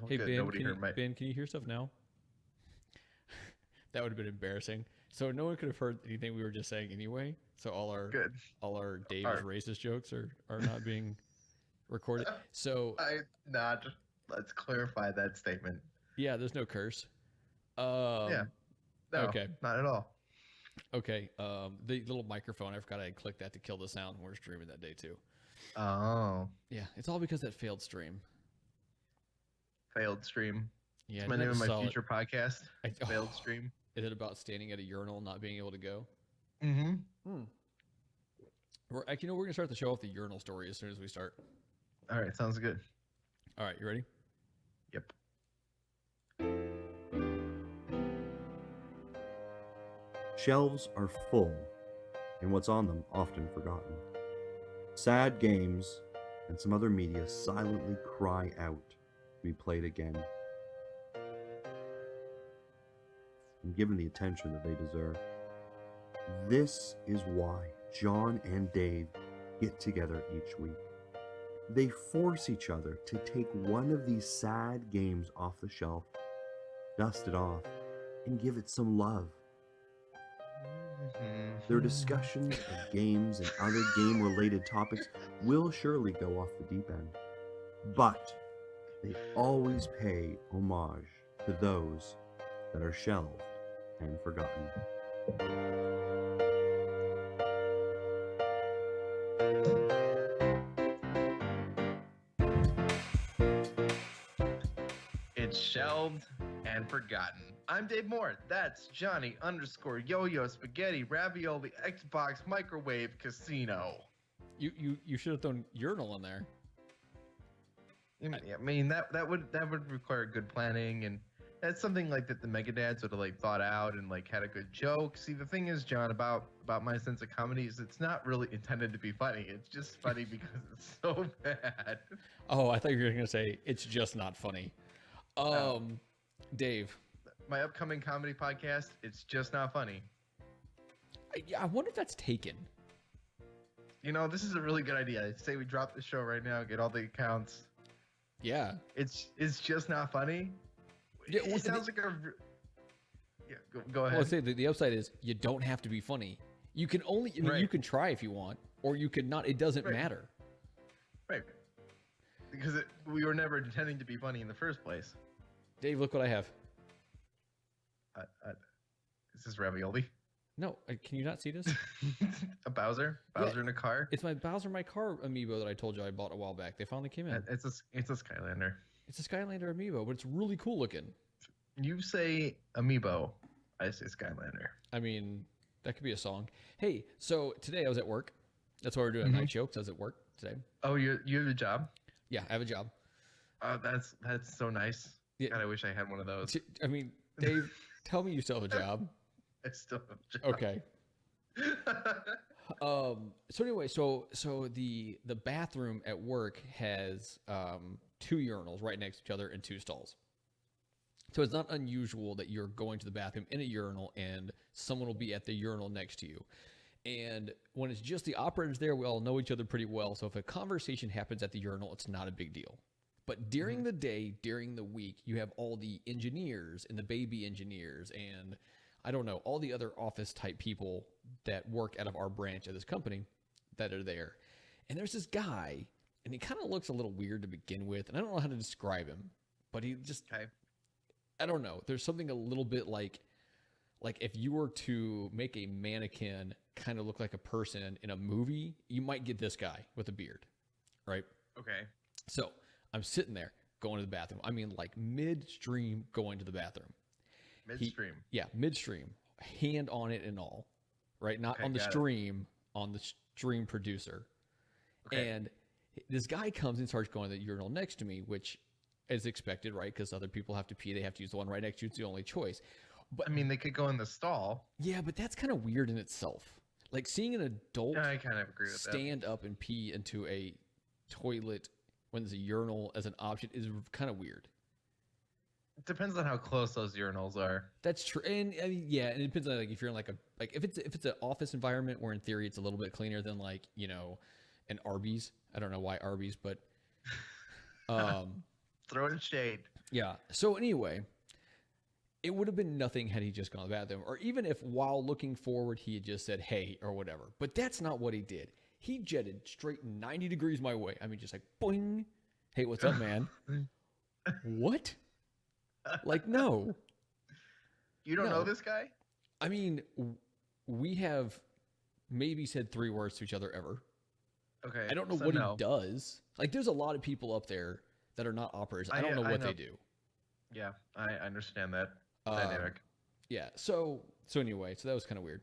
Well, Hey good. Ben, Nobody heard my. Ben, can you hear stuff now? That would have been embarrassing. So no one could have heard anything we were just saying anyway. So Good. all our Dave All is racist jokes are not being recorded. right. So I not. Let's clarify that statement. yeah, there's no curse. Yeah. Um, No, okay, not at all. okay. The little microphone, I forgot I clicked that to kill the sound when we are streaming that day too. Oh, Yeah, it's all because of that failed stream. failed stream. Yeah, It's my didn't name have of to my sell future podcast. Failed Oh, stream. is it about standing at a urinal not being able to go? Mm-hmm. Hmm. We're gonna start the show off the urinal story as soon as we start. All right. Sounds good. All right, you ready? Yep. Shelves are full, and what's on them often forgotten. Sad games and some other media silently cry out to be played again and given the attention that they deserve. This is why John and Dave get together each week. They force each other to take one of these sad games off the shelf, dust it off, and give it some love. Their discussions of games and other game-related topics will surely go off the deep end, but they always pay homage to those that are shelved and forgotten. It's shelved and forgotten. I'm Dave Moore. That's Johnny _ Yo-Yo Spaghetti Ravioli Xbox Microwave Casino. You should have thrown urinal in there. I mean that would require good planning, and that's something like that the Megadads would have like thought out and like had a good joke. See, the thing is, John, about my sense of comedy is it's not really intended to be funny. It's just funny because it's so bad. Oh, I thought you were gonna say it's just not funny. No. Dave, My upcoming comedy podcast, it's just not funny. I wonder if that's taken. You know, this is a really good idea. I'd say we drop the show right now, get all the accounts. Yeah. It's just not funny. Yeah, well, It sounds like a. Yeah, go ahead. Well, I'd say the upside is you don't have to be funny. You can only, I mean, Right. you can try if you want, or you could not. It doesn't Right. matter. Right. Because we were never intending to be funny in the first place. Dave, look what I have. Is this ravioli? No, can you not see this? A Bowser? Bowser in a car? It's my Bowser My Car amiibo that I told you I bought a while back. They finally came in. It's a Skylander. It's a Skylander amiibo, but it's really cool looking. You say amiibo, I say Skylander. I mean, that could be a song. Hey, so today I was at work. That's why we're doing a night show, because I was at work today. Oh, you have a job? Yeah, I have a job. Oh, that's so nice. Yeah. God, I wish I had one of those. I mean, Dave, tell me you still have a job. I still have a job. Okay. So anyway, so the bathroom at work has two urinals right next to each other and two stalls. So it's not unusual that you're going to the bathroom in a urinal and someone will be at the urinal next to you. And when it's just the operators there, we all know each other pretty well. So if a conversation happens at the urinal, it's not a big deal. But during the day, during the week, you have all the engineers and the baby engineers and I don't know, all the other office type people that work out of our branch of this company that are there. And there's this guy, and he kind of looks a little weird to begin with. And I don't know how to describe him, but he just, Okay. I don't know. There's something a little bit like if you were to make a mannequin kind of look like a person in a movie, you might get this guy with a beard, right? Okay. So I'm sitting there going to the bathroom. I mean, like midstream going to the bathroom. Midstream. Yeah, midstream, hand on it and all, right? Not Okay, on the got it. stream, on the stream producer. Okay. And this guy comes and starts going to the urinal next to me, which is expected, right? Because other people have to pee. They have to use the one right next to you. It's the only choice. But I mean, they could go in the stall. yeah, but that's kind of weird in itself. Like seeing an adult Yeah, I kind of agree with that. stand up and pee into a toilet when there's a urinal as an option is kind of weird. It depends on how close those urinals are. That's true, and I mean, yeah, and it depends on like if you're in like if it's an office environment where in theory it's a little bit cleaner than like an Arby's. I don't know why Arby's, but Throw in shade. Yeah. So anyway, it would have been nothing had he just gone to the bathroom, or even if while looking forward he had just said hey or whatever. But that's not what he did. He jetted straight 90 degrees my way. I mean, just like boing. Hey, what's up, man? What? Like, no. You don't No. know this guy? I mean, we have maybe said 3 words to each other ever. Okay. I don't know so what no. he does. Like, there's a lot of people up there that are not operators. I don't know what they do. Yeah, I understand that Um, dynamic. Yeah. So anyway, so that was kind of weird.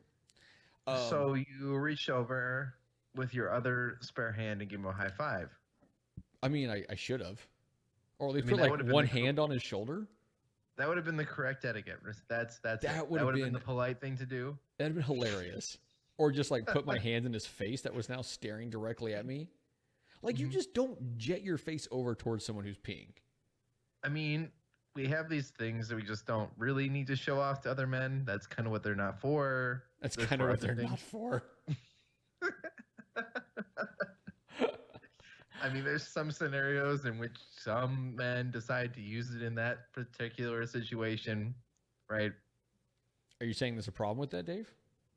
So you reached over with your other spare hand and gave him a high five. I mean, I should have, or at least I mean, put that like would've been one the cool- hand on his shoulder. That would have been the correct etiquette. That That would have been been- the polite thing to do. That'd been hilarious. Or just like put my hands in his face that was now staring directly at me. Like, you just don't jet your face over towards someone who's peeing. I mean, we have these things that we just don't really need to show off to other men. That's kind of what they're not for. That's They're kind of for what other they're not things. for. I mean, there's some scenarios in which some men decide to use it in that particular situation, right? Are you saying there's a problem with that, Dave?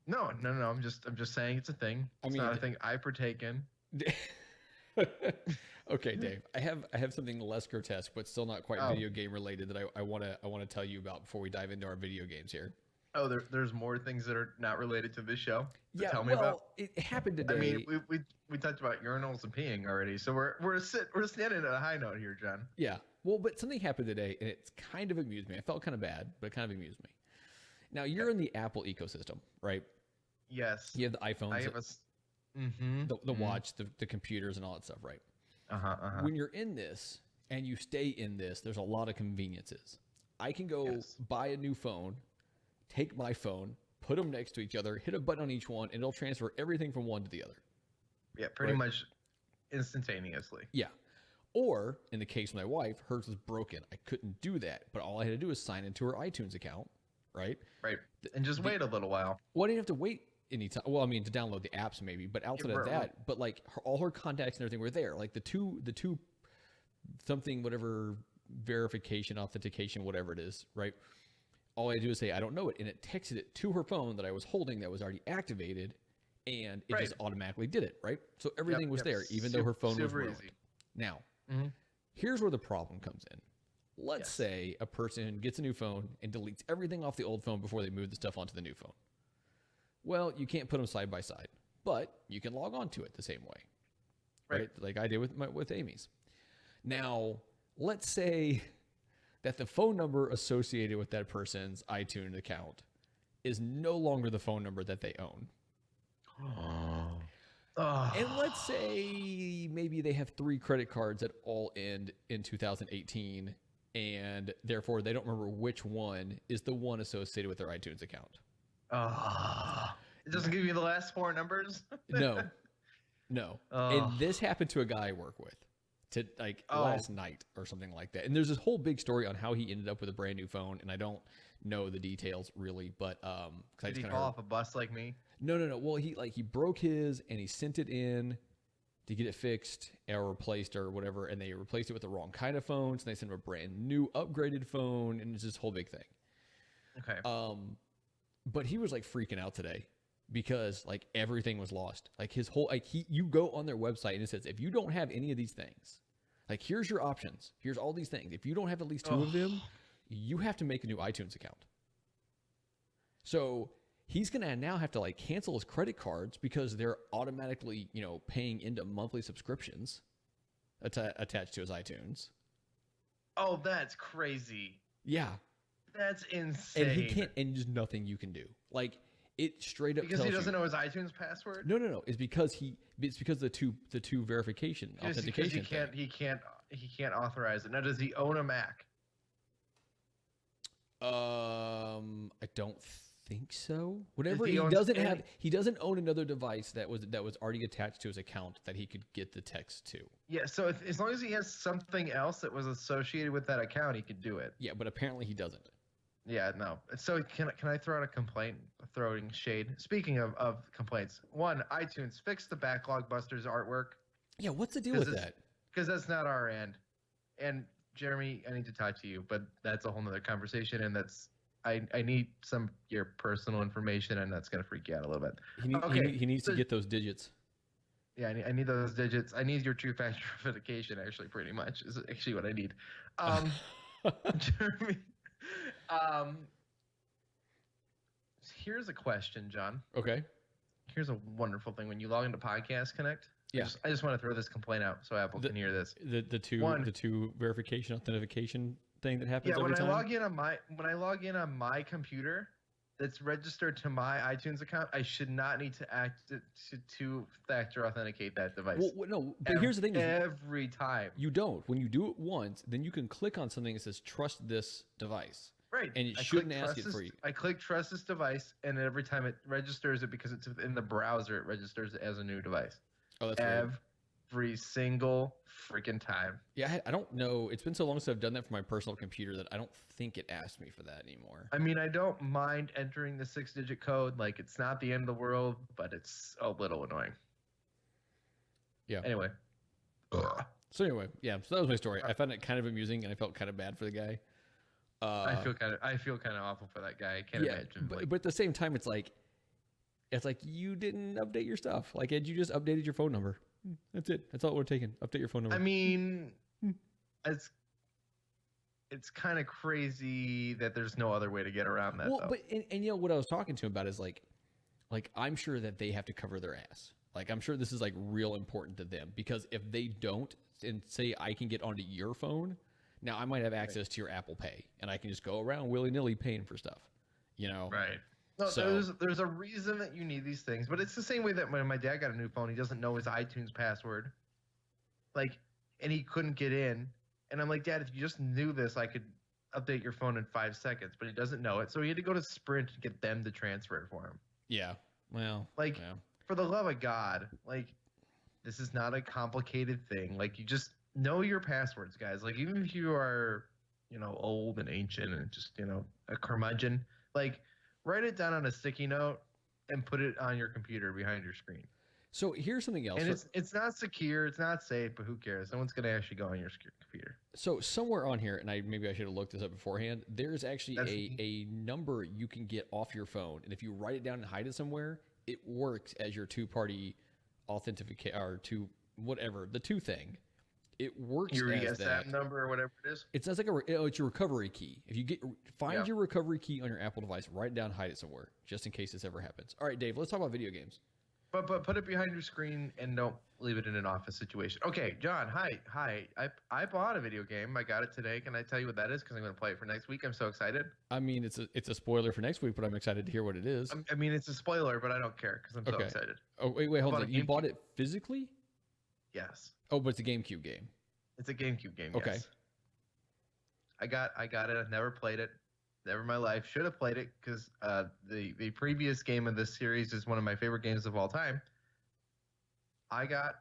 No. I'm just saying it's a thing. I It's mean, not a thing I partake in. Okay, Dave. I have something less grotesque, but still not quite Oh. video game related that I want to tell you about before we dive into our video games here. Oh, there's more things that are not related to this show. To Yeah, tell me well, about. it happened today. I mean, we talked about urinals and peeing already, so we're standing at a high note here, John. Yeah. Well, but something happened today, and it's kind of amused me. I felt kind of bad, but it kind of amused me. Now, you're in the Apple ecosystem, right? Yes. You have the iPhones, I have a. Mm-hmm. the watch, the computers, and all that stuff, right? When you're in this and you stay in this, there's a lot of conveniences. I can go Yes. buy a new phone, take my phone, put them next to each other, hit a button on each one, and it'll transfer everything from one to the other. Yeah, pretty Right. much instantaneously. Yeah. Or in the case of my wife, hers was broken. I couldn't do that, but all I had to do was sign into her iTunes account, right? Right. And just wait a little while. Well, I didn't have to wait any time. Well, I mean, to download the apps maybe, but outside of right. that, but like all her contacts and everything were there. Like the two something, whatever verification, authentication, whatever it is, right? All I had to do is say, I don't know it. And it texted it to her phone that I was holding that was already activated. And it just automatically did it, right? So everything was there, even though her phone was super ruined. easy. Now, Mhm. here's where the problem comes in. Let's Yes. say a person gets a new phone and deletes everything off the old phone before they move the stuff onto the new phone. Well, you can't put them side by side, but you can log on to it the same way, right? Like I did with Amy's. Now, let's say that the phone number associated with that person's iTunes account is no longer the phone number that they own. Oh. And let's say maybe they have 3 credit cards that all end in 2018, and therefore they don't remember which one is the one associated with their iTunes account. It doesn't give you the last 4 numbers? No. Oh. And this happened to a guy I work with last night or something like that. And there's this whole big story on how he ended up with a brand new phone, and I don't know the details really, but Did he fall off a bus like me? No. Well, he broke his and he sent it in to get it fixed or replaced or whatever, and they replaced it with the wrong kind of phones, and they sent him a brand new upgraded phone, and it's this whole big thing. Okay. But he was like freaking out today because like everything was lost. Like his whole you go on their website and it says if you don't have any of these things, like here's your options. Here's all these things. If you don't have at least 2 of them, you have to make a new iTunes account. So he's gonna now have to like cancel his credit cards because they're automatically, paying into monthly subscriptions attached to his iTunes. Oh, that's crazy. Yeah. That's insane. And he can't, and there's nothing you can do. Like it straight up because he tells doesn't you, know his iTunes password. No. It's because the two verification authentication. Because he can't authorize it. Now, does he own a Mac? I don't think so. Whatever If he owns doesn't any- have, he doesn't own another device that was already attached to his account that he could get the text to. Yeah. So as long as he has something else that was associated with that account, he could do it. Yeah, but apparently he doesn't. Yeah. No. So can I throw out a complaint? Throwing shade. Speaking of complaints, one, iTunes, fix the Backlog Busters artwork Yeah, what's the deal with that? because that's not our end. And Jeremy, I need to talk to you, but that's a whole nother conversation, and that's I need some your personal information, and that's gonna freak you out a little bit. He needs to get those digits. Yeah, I need those digits. I need your two-factor authentication. Actually, pretty much is actually what I need. Jeremy, here's a question, John. Okay. Here's a wonderful thing when you log into Podcast Connect. Yeah. I just want to throw this complaint out so Apple can hear this. The two verification authentication thing that happens every time. When I log in on my computer that's registered to my iTunes account, I should not need to two-factor authenticate that device. Well, no, but here's the thing: every time you don't. When you do it once, then you can click on something that says "Trust this device." Right. And it shouldn't ask it for you. I click trust this device, and every time it registers it because it's in the browser, it registers it as a new device. Oh, that's weird. Every single freaking time. Yeah, I don't know. It's been so long since I've done that for my personal computer that I don't think it asked me for that anymore. I mean, I don't mind entering the 6-digit code. Like, it's not the end of the world, but it's a little annoying. Yeah. Anyway. So that was my story. I found it kind of amusing, and I felt kind of bad for the guy. I feel kind of awful for that guy. I can't imagine. But at the same time, it's like you didn't update your stuff. Like, had you just updated your phone number? That's it. That's all we're taking. Update your phone number. I mean, it's kind of crazy that there's no other way to get around that. Well, though. but and you know what I was talking to him about is like I'm sure that they have to cover their ass. Like, I'm sure this is like real important to them, because if they don't, and say I can get onto your phone. Now, I might have access to your Apple Pay, and I can just go around willy-nilly paying for stuff, you know? Right. No, so, there's a reason that you need these things, but it's the same way that when my dad got a new phone, he doesn't know his iTunes password. Like, and he couldn't get in. And I'm like, Dad, if you just knew this, I could update your phone in 5 seconds, but he doesn't know it. So he had to go to Sprint to get them to transfer it for him. Yeah. Well, like, for the love of God, like, this is not a complicated thing. Like, you just know your passwords, guys. Like, even if you are, old and ancient and just, a curmudgeon, like, write it down on a sticky note and put it on your computer behind your screen. So here's something else. And it's not secure, it's not safe, but who cares? No one's going to actually go on your computer. So somewhere on here, and maybe I should have looked this up beforehand, there's actually a number you can get off your phone. And if you write it down and hide it somewhere, it works as your two-party authentication, or the two thing. It works your as that number or whatever it is. It's like it's your recovery key. If you find your recovery key on your Apple device, write it down, hide it somewhere, just in case this ever happens. All right, Dave, let's talk about video games. But put it behind your screen and don't leave it in an office situation. Okay, John, hi. I bought a video game. I got it today. Can I tell you what that is? Because I'm going to play it for next week. I'm so excited. I mean, it's a spoiler for next week, but I'm excited to hear what it is. I mean, it's a spoiler, but I don't care because I'm so excited. Oh, wait, hold on. You bought it physically? Yes. Oh, but it's a GameCube game. It's a GameCube game. Okay. Yes. I got it. I've never played it. Never in my life. Should have played it because the previous game of this series is one of my favorite games of all time. I got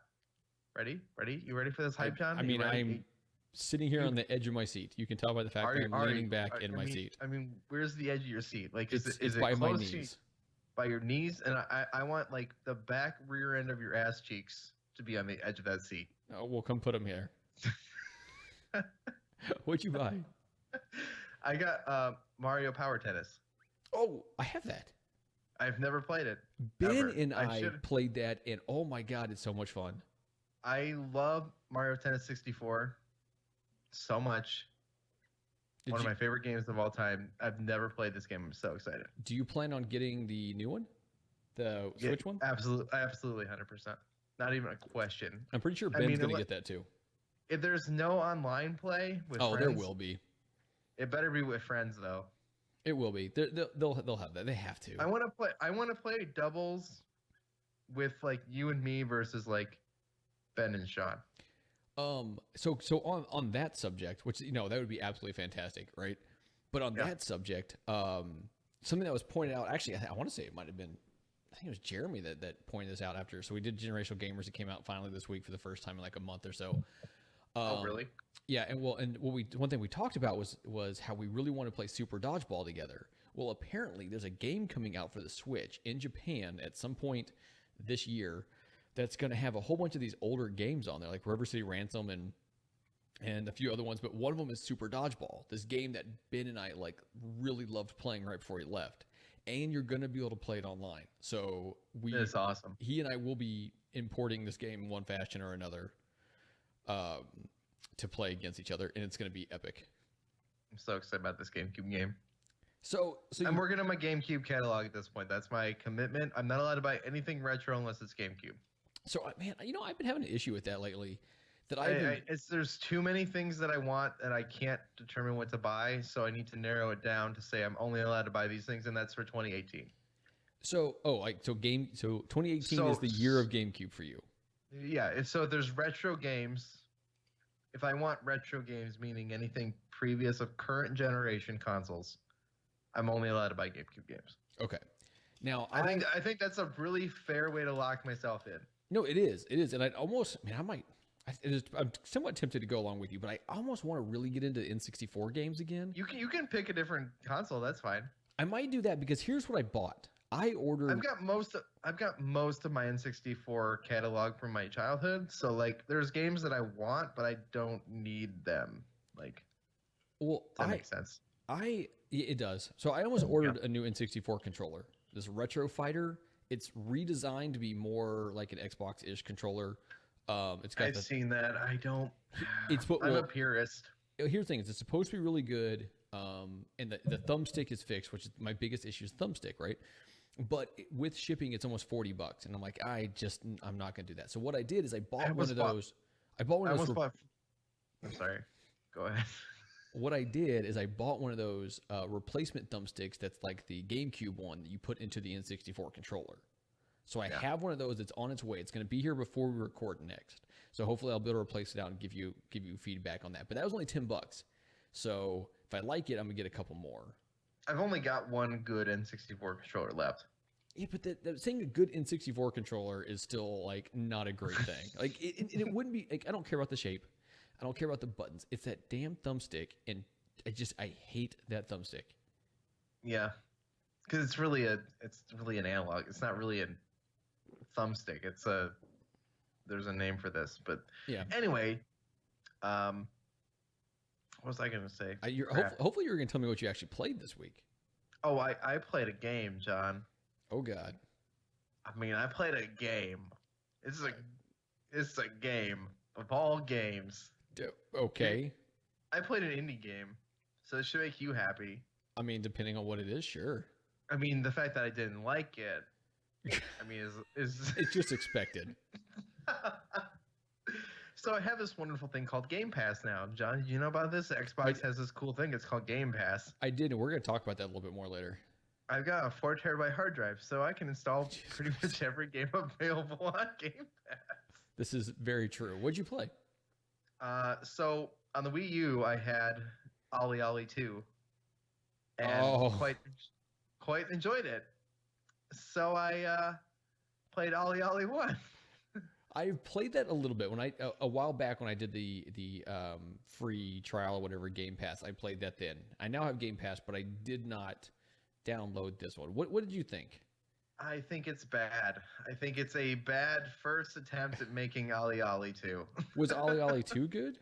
ready. You ready for this hype, John? I mean, I'm sitting here on the edge of my seat. You can tell by the fact that I'm leaning back in my seat. I mean, where's the edge of your seat? Like, is it by my knees? By your knees, and I want like the back rear end of your ass cheeks to be on the edge of that seat. Oh, well, come put them here. What'd you buy? I got Mario Power Tennis. Oh, I have that. I've never played it. Ben and I played that, and oh my God, it's so much fun. I love Mario Tennis 64 so much. One of my favorite games of all time. I've never played this game. I'm so excited. Do you plan on getting the new one? The Switch one? Absolutely 100%. Not even a question. I'm pretty sure Ben's going to get that too. If there's no online play with friends, there will be. It better be with friends though. It will be. They'll have that. They have to. I want to play doubles with like you and me versus like Ben and Sean. So on that subject, which that would be absolutely fantastic, right? But on that subject, something that was pointed out, actually, I want to say it might have been, I think it was Jeremy that pointed this out after. So we did Generational Gamers. It came out finally this week for the first time in like a month or so. Oh, really? Yeah, and one thing we talked about was how we really want to play Super Dodgeball together. Well, apparently there's a game coming out for the Switch in Japan at some point this year that's going to have a whole bunch of these older games on there, like River City Ransom and and a few other ones, but one of them is Super Dodgeball, this game that Ben and I like really loved playing right before he left. And you're going to be able to play it online. So That's awesome. He and I will be importing this game in one fashion or another to play against each other, and it's going to be epic. I'm so excited about this GameCube game. So I'm working on my GameCube catalog at this point. That's my commitment. I'm not allowed to buy anything retro unless it's GameCube. So man, I've been having an issue with that lately. There's too many things that I want that I can't determine what to buy, so I need to narrow it down to say I'm only allowed to buy these things, and that's for 2018. So 2018 is the year of GameCube for you. Yeah, so there's retro games. If I want retro games, meaning anything previous of current generation consoles, I'm only allowed to buy GameCube games. Okay. Now I think that's a really fair way to lock myself in. No, it is, and I'm somewhat tempted to go along with you, but I almost want to really get into N64 games again. You can pick a different console. That's fine. I might do that because here's what I bought. I've got most of my N64 catalog from my childhood. So like, there's games that I want, but I don't need them. Like, that makes sense. It does. So I almost ordered a new N64 controller. This Retro Fighter. It's redesigned to be more like an Xbox-ish controller. I've seen that. I don't. I'm a purist. Here's the thing: it's supposed to be really good, and the thumbstick is fixed, which is my biggest issue is thumbstick, right? But with shipping, it's almost $40, and I'm like, I'm not gonna do that. So what I did is I bought one of those. I'm sorry. Go ahead. What I did is I bought one of those replacement thumbsticks that's like the GameCube one that you put into the N64 controller. So I have one of those that's on its way. It's going to be here before we record next. So hopefully I'll be able to replace it out and give you feedback on that. But that was only $10. So if I like it, I'm going to get a couple more. I've only got one good N64 controller left. Yeah, but saying a good N64 controller is still like not a great thing. Like it wouldn't be like, I don't care about the shape. I don't care about the buttons. It's that damn thumbstick, and I hate that thumbstick. Yeah, because it's really an analog. It's not really a thumbstick. There's a name for this, but yeah. Anyway, what was I gonna say? Hopefully you're gonna tell me what you actually played this week. Oh, I played a game, John. Oh God. I mean, I played a game. It's a game of all games. Okay. I played an indie game, so it should make you happy. I mean, depending on what it is, sure. I mean, the fact that I didn't like it, I mean, is it's just expected. So I have this wonderful thing called Game Pass now. John, did you know about this? Xbox has this cool thing. It's called Game Pass. I did, and we're going to talk about that a little bit more later. I've got a 4 terabyte hard drive, so I can install pretty much every game available on Game Pass. This is very true. What'd you play? So on the Wii U, I had Ollie Ollie 2, and quite enjoyed it. So I played Ollie Ollie 1. I played that a little bit when a while back when I did the free trial or whatever Game Pass. I played that then. I now have Game Pass, but I did not download this one. What did you think? I think it's bad. I think it's a bad first attempt at making Ollie Ollie 2. Was Ollie Ollie 2 good?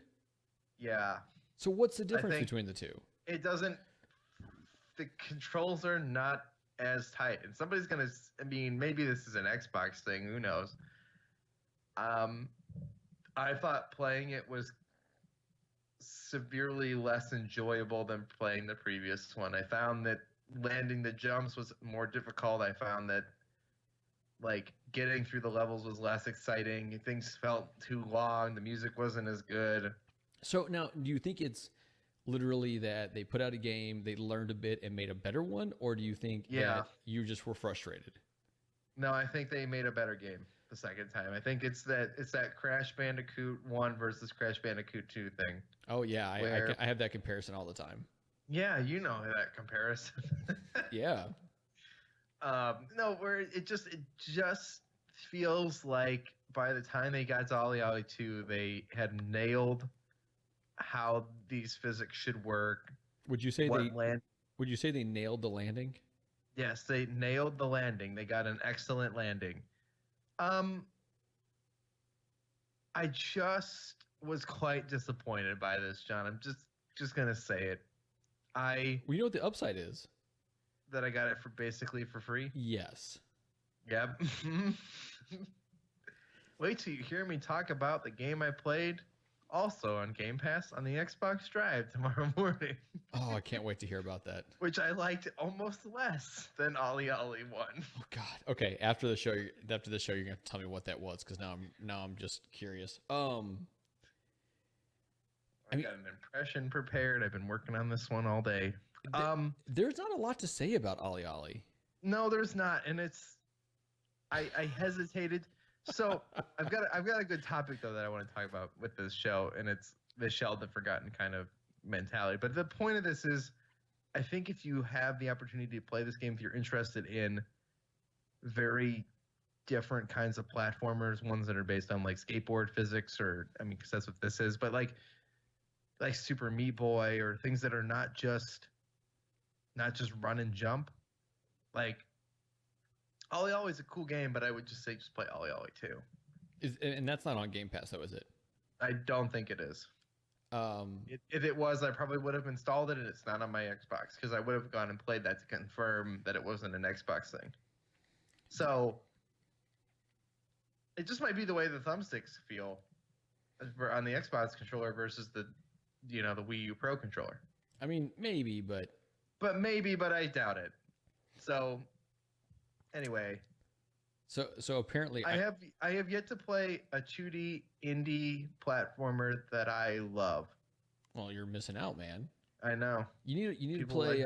Yeah. So what's the difference between the two? It doesn't. The controls are not as tight, and somebody's gonna. I mean, maybe this is an Xbox thing. Who knows? I thought playing it was severely less enjoyable than playing the previous one. I found that landing the jumps was more difficult. I found that like getting through the levels was less exciting. Things felt too long. The music wasn't as good. So now, do you think it's literally that they put out a game, they learned a bit and made a better one, or do you think that you just were frustrated? No, I think they made a better game the second time. I think it's that Crash Bandicoot 1 versus Crash Bandicoot 2 thing. Oh yeah, I have that comparison all the time. Yeah, you know that comparison. Yeah. No, where it just feels like by the time they got to Ollie Ollie 2, they had nailed how these physics should work. Would you say they nailed the landing? Yes, they nailed the landing. They got an excellent landing. I just was quite disappointed by this, John. I'm just gonna say it. Well, you know what the upside is? That I got it for basically for free. Yes. Yep. Wait till you hear me talk about the game I played, also on Game Pass on the Xbox Drive tomorrow morning. Oh, I can't wait to hear about that. Which I liked almost less than Ollie Ollie 1. Oh God. Okay. After the show, you're gonna have to tell me what that was, because now I'm just curious. I got an impression prepared. I've been working on this one all day. There's not a lot to say about Ollie Ollie. No, there's not, and I hesitated. So I've got a good topic though that I want to talk about with this show, and it's the Shelved and Forgotten kind of mentality. But the point of this is, I think if you have the opportunity to play this game, if you're interested in very different kinds of platformers, ones that are based on like skateboard physics, or I mean, because that's what this is, but like Super Meat Boy, or things that are not just run and jump, like. Ollie Ollie is a cool game, but I would just say just play Ollie Ollie 2. And that's not on Game Pass, though, is it? I don't think it is. If it was, I probably would have installed it, and it's not on my Xbox, because I would have gone and played that to confirm that it wasn't an Xbox thing. So it just might be the way the thumbsticks feel on the Xbox controller versus the Wii U Pro controller. I mean, maybe, but I doubt it. So. Anyway, so apparently I have yet to play a 2D indie platformer that I love. Well, you're missing out, man. I know. You need to play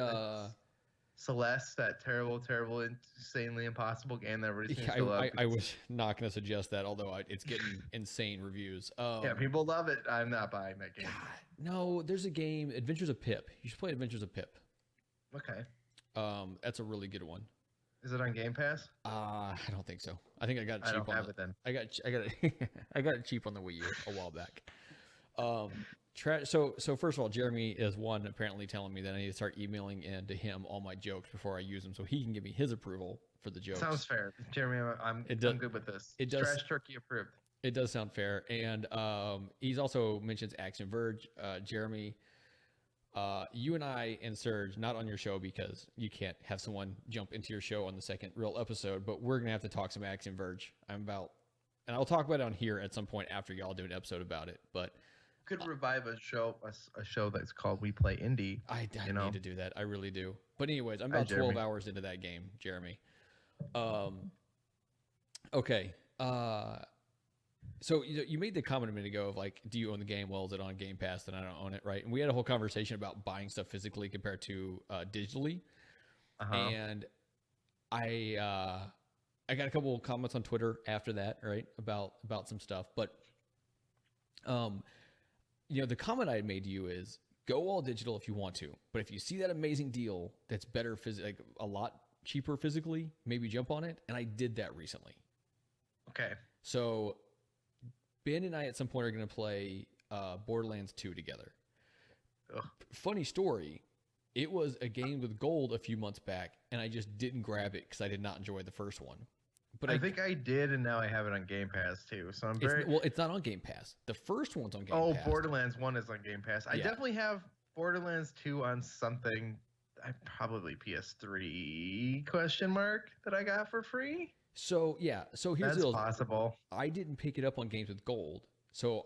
Celeste, that terrible, insanely impossible game that everybody seems to love. I was not going to suggest that, although it's getting insane reviews. Yeah, people love it. I'm not buying that game. God, no, there's a game, Adventures of Pip. You should play Adventures of Pip. Okay. That's a really good one. Is it on Game Pass? I don't think so. I think I got it cheap. I don't have it then. I got it. I got it cheap on the Wii U a while back. So first of all, Jeremy is one apparently telling me that I need to start emailing in to him all my jokes before I use them, so he can give me his approval for the jokes. Sounds fair, Jeremy. I'm good with this. It does. Trash Turkey approved. It does sound fair, and he's also mentions Action Verge. Jeremy. You and I and Serge, not on your show because you can't have someone jump into your show on the second real episode, but we're going to have to talk some Action Verge. And I'll talk about it on here at some point after y'all do an episode about it, but could revive a show that's called We Play Indie. I need to do that. I really do. But anyways, I'm about 12 hours into that game, Jeremy. Okay. So you made the comment a minute ago of like, do you own the game? Well, is it on Game Pass? Then I don't own it, right? And we had a whole conversation about buying stuff physically compared to digitally. And I got a couple of comments on Twitter after that, right, about some stuff. But the comment I had made to you is go all digital if you want to, but if you see that amazing deal that's better like a lot cheaper physically, maybe jump on it. And I did that recently. Okay. So Ben and I at some point are going to play Borderlands 2 together. Ugh. Funny story. It was a game with gold a few months back, and I just didn't grab it because I did not enjoy the first one. But I think I did, and now I have it on Game Pass too. So I'm very it's not on Game Pass. The first one's on Game Pass. Oh, Borderlands 1 is on Game Pass. I definitely have Borderlands 2 on something. Probably PS3 ? That I got for free. So so here's the deal. Possible. I didn't pick it up on games with gold, so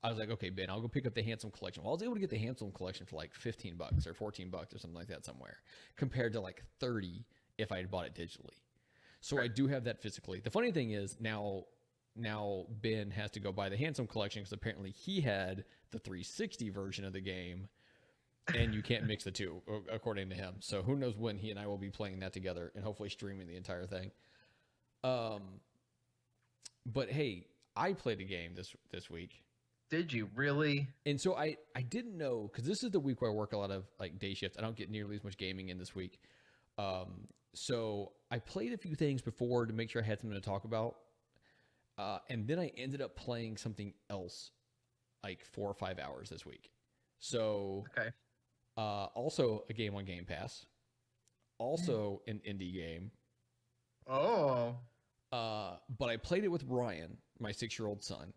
I was like, okay, Ben, I'll go pick up the Handsome Collection. Well, I was able to get the Handsome Collection for like $15 or $14 or something like that somewhere, compared to like $30 if I had bought it digitally. So right. I do have that physically. The funny thing is now Ben has to go buy the Handsome Collection because apparently he had the 360 version of the game, and you can't mix the two according to him. So who knows when he and I will be playing that together and hopefully streaming the entire thing. But hey, I played a game this week. Did you really? And so I didn't know, because this is the week where I work a lot of like day shifts. I don't get nearly as much gaming in this week. So I played a few things before to make sure I had something to talk about. And then I ended up playing something else like 4 or 5 hours this week. So okay. Also a game on Game Pass. Also an indie game. Oh. But I played it with Ryan, my 6-year-old son.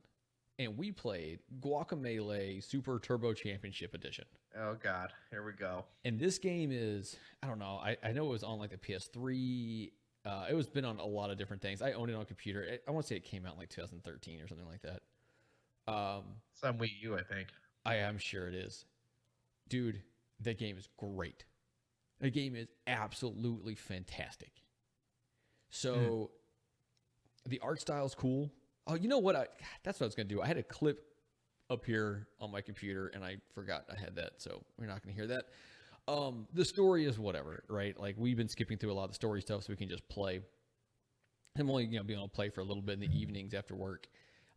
and we played Guacamelee Super Turbo Championship Edition. Oh God, here we go. And this game is, I don't know, I know it was on like the PS3. It was been on a lot of different things. I own it on computer. I want to say it came out in like 2013 or something like that. It's on Wii U, I think. I am sure it is. Dude, that game is great. The game is absolutely fantastic. So the art style is cool. Oh, you know what? That's what I was going to do. I had a clip up here on my computer, and I forgot I had that, so we're not going to hear that. The story is whatever, right? Like, we've been skipping through a lot of the story stuff so we can just play. I'm only being able to play for a little bit in the evenings after work.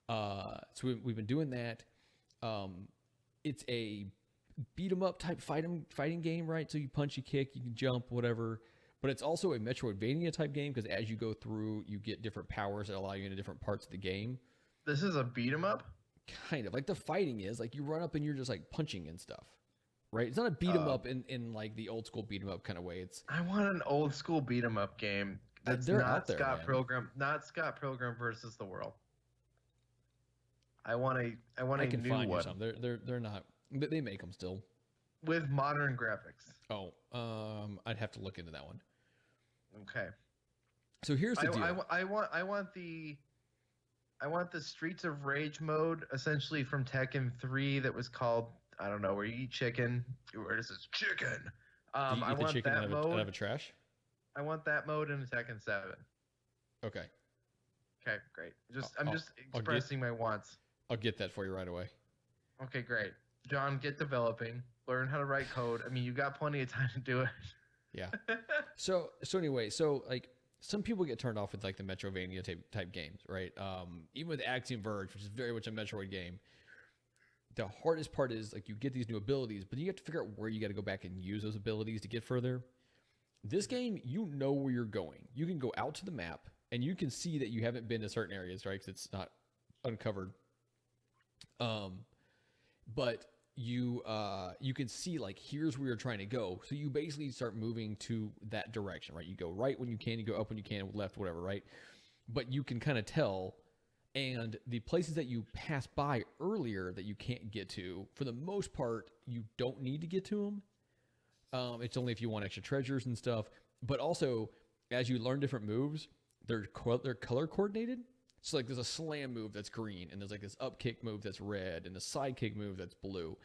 So we've been doing that. It's a beat 'em up type fighting game, right? So you punch, you kick, you can jump, whatever. But it's also a Metroidvania type game because as you go through, you get different powers that allow you into different parts of the game. This is a beat 'em up? Kind of. Like the fighting is, like you run up and you're just like punching and stuff. Right? It's not a beat 'em up in like the old school beat 'em up kind of way. I want an old school beat 'em up game. That's they're not out there, Scott man. Pilgrim, not Scott Pilgrim versus the World. I want a I can new find you one some. They're not. They make them still. with modern graphics. Oh, I'd have to look into that one. Okay. So here's the deal. I want the Streets of Rage mode, essentially from Tekken 3, that was called, I don't know, where you eat chicken. Where this is chicken. Do you eat I the want chicken that out mode. of a trash? I want that mode in Tekken 7. Okay. Okay, great. I'll just get- expressing my wants. I'll get that for you right away. Okay, great. John, get developing. Learn how to write code. I mean, you got plenty of time to do it. Yeah. So anyway, like some people get turned off with like the Metrovania type games, right? Even with Axiom Verge, which is very much a Metroid game, the hardest part is like you get these new abilities, but you have to figure out where you got to go back and use those abilities to get further. This game, you know where you're going. You can go out to the map and you can see that you haven't been to certain areas, right? Because it's not uncovered. But you can see like here's where you're trying to go. So you basically start moving to that direction, right? You go right when you can, you go up when you can, left, whatever, right? But you can kind of tell, and the places that you pass by earlier that you can't get to, for the most part, you don't need to get to them. It's only if you want extra treasures and stuff. But also, as you learn different moves, they're color coordinated. So like there's a slam move that's green, and there's like this up kick move that's red, and a side kick move that's blue.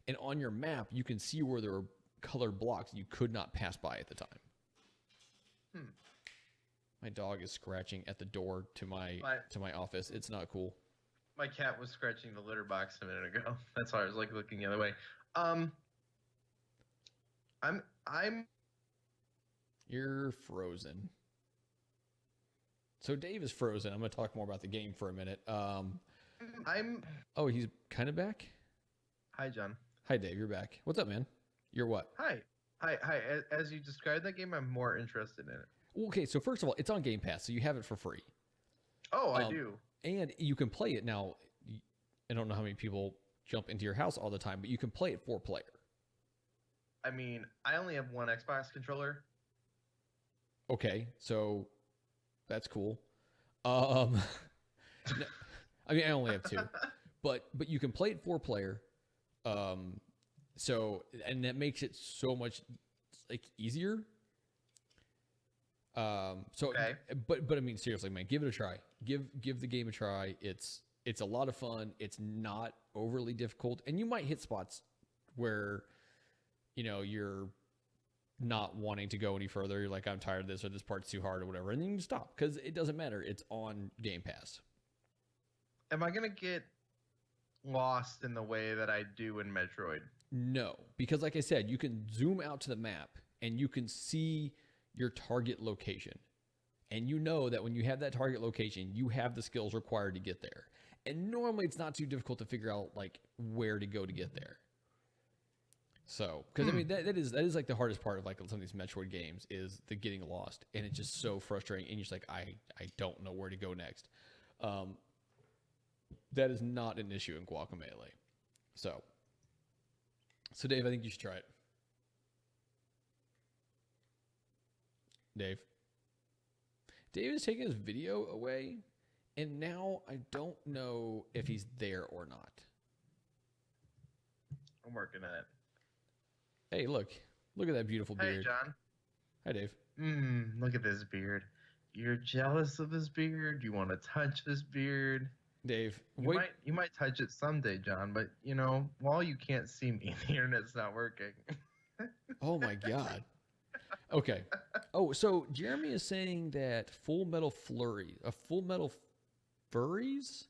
And on your map, you can see where there are colored blocks you could not pass by at the time. My dog is scratching at the door to my office. It's not cool. My cat was scratching the litter box a minute ago. That's why I was like looking the other way. You're frozen. So Dave is frozen. I'm going to talk more about the game for a minute. Oh, he's kind of back? Hi, John. Hi, Dave. You're back. What's up, man? You're what? Hi. As you described that game, I'm more interested in it. Okay, so first of all, it's on Game Pass, so you have it for free. Oh, I do. And you can play it now. I don't know how many people jump into your house all the time, but you can play it 4-player. I mean, I only have one Xbox controller. Okay, so that's cool. I mean, I only have 2, but you can play it 4-player. So, and that makes it so much like easier. Okay. But I mean, seriously, man, give it a try. Give the game a try. It's a lot of fun. It's not overly difficult, and you might hit spots where, you're not wanting to go any further. You're like, I'm tired of this, or this part's too hard, or whatever, and then you stop because it doesn't matter. It's on Game Pass. Am I gonna get lost in the way that I do in Metroid? No, because like I said, you can zoom out to the map and you can see your target location. And you know that when you have that target location, you have the skills required to get there. And normally it's not too difficult to figure out like where to go to get there. So, because I mean, that is like the hardest part of like some of these Metroid games is the getting lost. And it's just so frustrating. And you're just like, I don't know where to go next. That is not an issue in Guacamelee. So Dave, I think you should try it. Dave is taking his video away, And now I don't know if he's there or not. I'm working on it. Hey, look at that beautiful beard. Hey, John. Hi, Dave. Look at this beard. You're jealous of this beard? You want to touch this beard? Dave, You might touch it someday, John, but while you can't see me, the internet's not working. Oh my God. Okay. Oh, so Jeremy is saying that Full Metal Furries? Furies?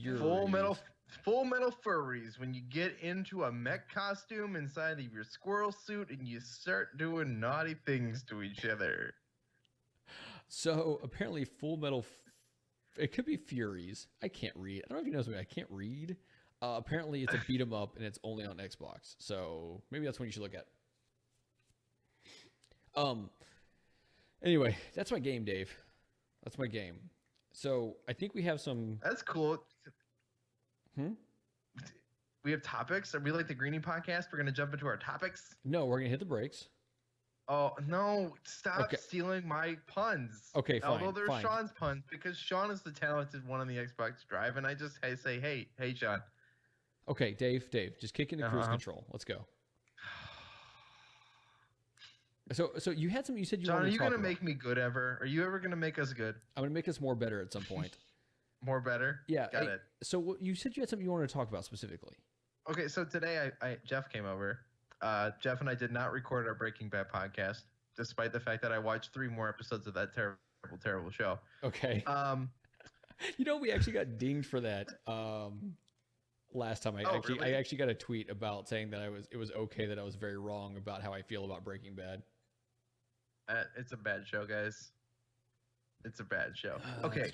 Full metal furries. When you get into a mech costume inside of your squirrel suit and you start doing naughty things to each other. So apparently Full Metal, it could be Furies. I can't read. I don't know if you know something. I can't read. Apparently it's a beat 'em up and it's only on Xbox. So maybe that's what you should look at. Anyway, that's my game, Dave. That's my game. So I think we have some. That's cool. We have topics. Are we like the Greenie podcast? We're gonna jump into our topics. No, we're gonna hit the brakes. Oh no! Stop stealing my puns. Okay, fine. Although they're fine. Sean's puns, because Sean is the talented one on the Xbox Drive, and I just say, hey, Sean. Okay, Dave, just kick into cruise control. Let's go. So you had something you said you John, wanted to are you talk gonna about. make me good ever? Are you ever gonna make us good? I'm gonna make us more better at some point. More better? Yeah. Got it. So you said you had something you wanted to talk about specifically. Okay, so today Jeff came over. Jeff and I did not record our Breaking Bad podcast, despite the fact that I watched 3 more episodes of that terrible show. Okay. We actually got dinged for that last time. Really? I actually got a tweet about saying that it was okay that I was very wrong about how I feel about Breaking Bad. It's a bad show, guys. It's a bad show. Okay.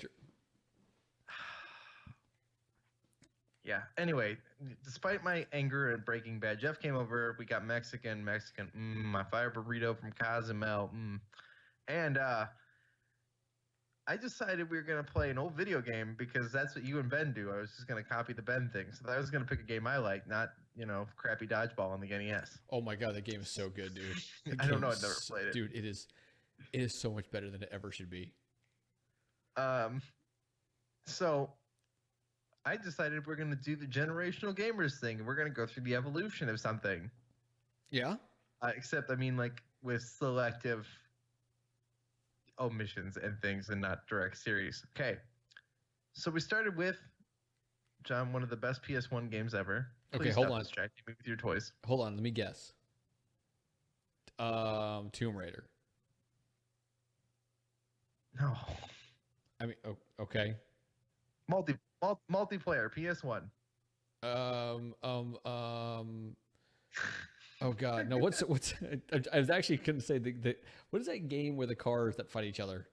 Yeah. Anyway, despite my anger at Breaking Bad, Jeff came over. We got Mexican. My fire burrito from Cozumel. And I decided we were going to play an old video game because that's what you and Ben do. I was just going to copy the Ben thing. So I was going to pick a game I like, not, crappy dodgeball on the NES. Oh my God, that game is so good, dude. I don't know. I've never played it. Dude, it is so much better than it ever should be. So I decided we're going to do the generational gamers thing. We're going to go through the evolution of something. Yeah? Except, with selective omissions and things and not direct series. Okay. So we started with, John, one of the best PS1 games ever. Please okay, hold on. Distracting me with your toys. Hold on, let me guess. Tomb Raider. No. Okay. Multiplayer, PS1. Oh God, no. What's? I was actually couldn't say what is that game where the cars that fight each other?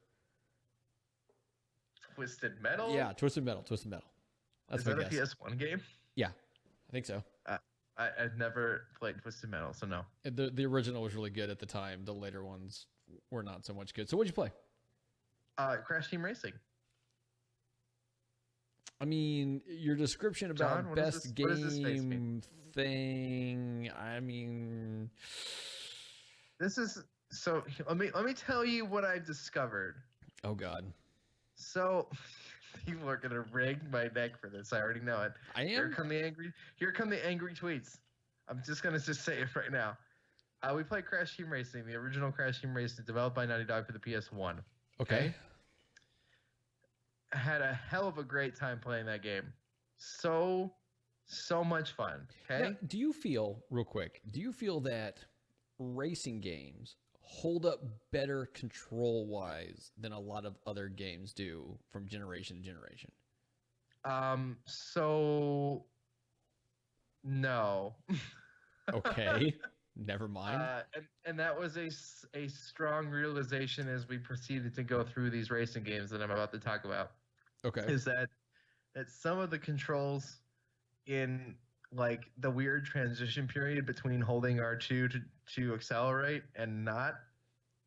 Twisted Metal. Yeah, Twisted Metal. That's is that my guess. a PS1 game? Yeah, I think so. I've never played Twisted Metal, so no. The original was really good at the time. The later ones were not so much good. So what'd you play? Crash Team Racing. I mean, your description about John, best game thing. This is so. Let me tell you what I've discovered. Oh God. So, people are gonna rig my neck for this. I already know it. I am. Here come the angry tweets. I'm just gonna say it right now. We played Crash Team Racing, the original Crash Team Racing, developed by Naughty Dog for the PS1. Okay. I had a hell of a great time playing that game. So much fun. Okay. Now, do you feel that racing games hold up better control wise than a lot of other games do from generation to generation? So no. Okay. Never mind. And that was a strong realization as we proceeded to go through these racing games that I'm about to talk about. Okay. Is that some of the controls in like the weird transition period between holding R2 to accelerate and not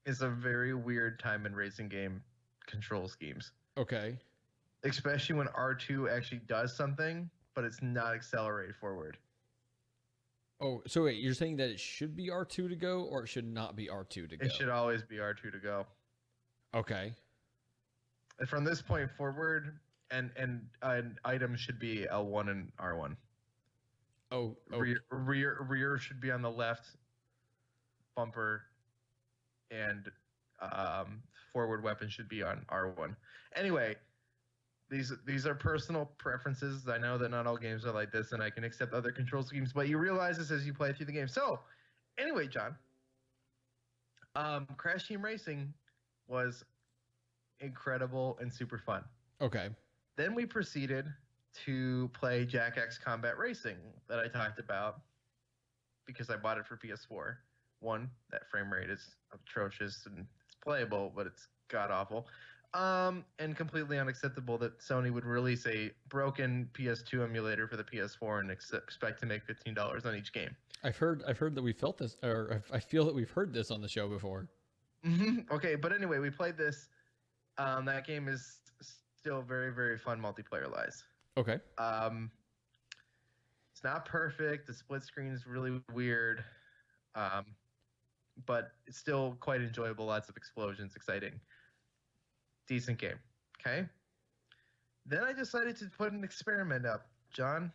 is a very weird time in racing game control schemes. Okay. Especially when R2 actually does something, but it's not accelerate forward. Oh, so wait, you're saying that it should be R2 to go or it should not be R2 to go? It should always be R2 to go. Okay. And from this point forward, and items should be L1 and R1. Oh, Rear should be on the left bumper, and forward weapon should be on R1. Anyway, these are personal preferences. I know that not all games are like this, and I can accept other control schemes, but you realize this as you play through the game. So, anyway, John, Crash Team Racing was incredible and super fun. okay. Then we proceeded to play Jack X Combat Racing that I talked about because I bought it for PS4. One, that frame rate is atrocious and it's playable, but it's god awful. And completely unacceptable that Sony would release a broken PS2 emulator for the PS4 and expect to make $15 on each game. I've heard that we felt this, or I feel that we've heard this on the show before. Okay, but anyway, we played this. That game is still very, very fun multiplayer-wise. Okay. It's not perfect. The split screen is really weird, but it's still quite enjoyable. Lots of explosions, exciting. Decent game. Okay. Then I decided to put an experiment up, John.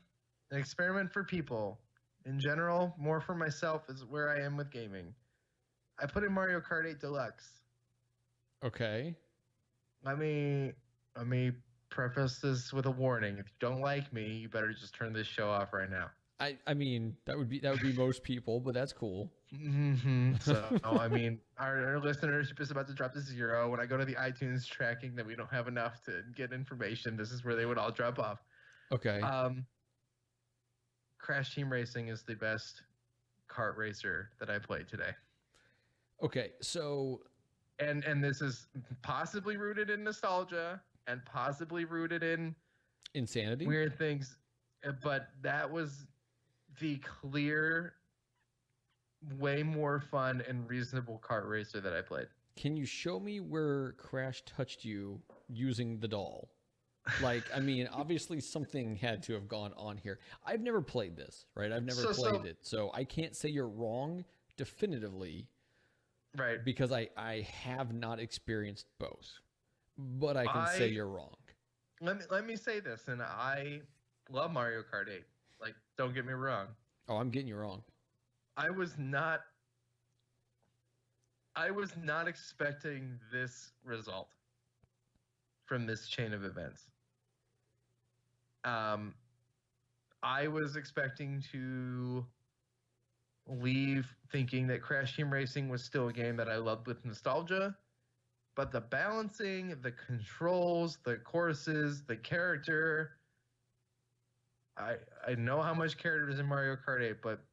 An experiment for people. In general, more for myself is where I am with gaming. I put in Mario Kart 8 Deluxe. Okay. Let me preface this with a warning. If you don't like me, you better just turn this show off right now. I mean, that would be most people, but that's cool. So, I mean, our listenership is about to drop to 0. When I go to the iTunes tracking that we don't have enough to get information, this is where they would all drop off. Okay. Crash Team Racing is the best kart racer that I played today. Okay, so... And this is possibly rooted in nostalgia and possibly rooted in... insanity? Weird things. But that was the clear, way more fun and reasonable kart racer that I played. Can you show me where Crash touched you using the doll? Like, I mean, obviously something had to have gone on here. I've never played this, right? I've never played it. So I can't say you're wrong definitively. Right. Because I have not experienced both. But I can say you're wrong. Let me say this, and I love Mario Kart 8. Like, don't get me wrong. Oh, I'm getting you wrong. I was not expecting this result from this chain of events. I was expecting to leave thinking that Crash Team Racing was still a game that I loved with nostalgia, but the balancing, the controls, the courses, the character, I know how much character is in Mario Kart 8, but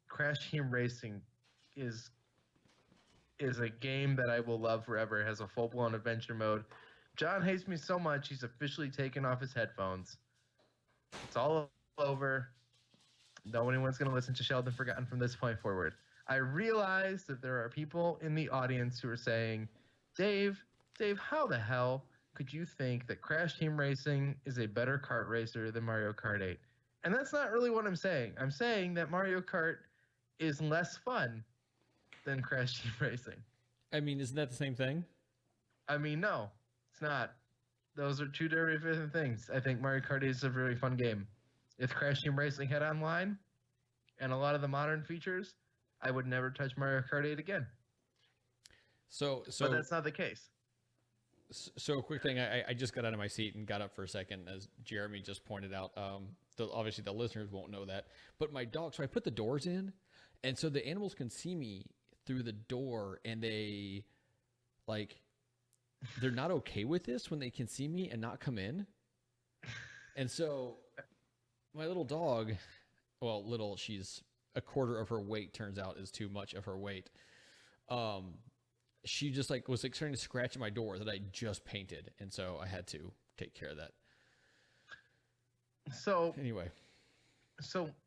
Crash Team Racing is a game that I will love forever. It has a full-blown adventure mode. John hates me so much, he's officially taken off his headphones. It's all over. No anyone's going to listen to Sheldon Forgotten from this point forward. I realize that there are people in the audience who are saying, Dave, how the hell could you think that Crash Team Racing is a better kart racer than Mario Kart 8? And that's not really what I'm saying. I'm saying that Mario Kart is less fun than Crash Team Racing. I mean, isn't that the same thing? I mean, no, it's not. Those are two different things. I think Mario Kart 8 is a really fun game. If Crash Team Racing had online and a lot of the modern features, I would never touch Mario Kart 8 again. But that's not the case. So a quick thing, I just got out of my seat and got up for a second, as Jeremy just pointed out. Obviously, the listeners won't know that. But my dog, so I put the doors in, and so the animals can see me through the door, and they're not okay with this when they can see me and not come in. And so my little dog, she's a quarter of her weight, turns out is too much of her weight. She just was starting to scratch at my door that I just painted, and so I had to take care of that. So anyway,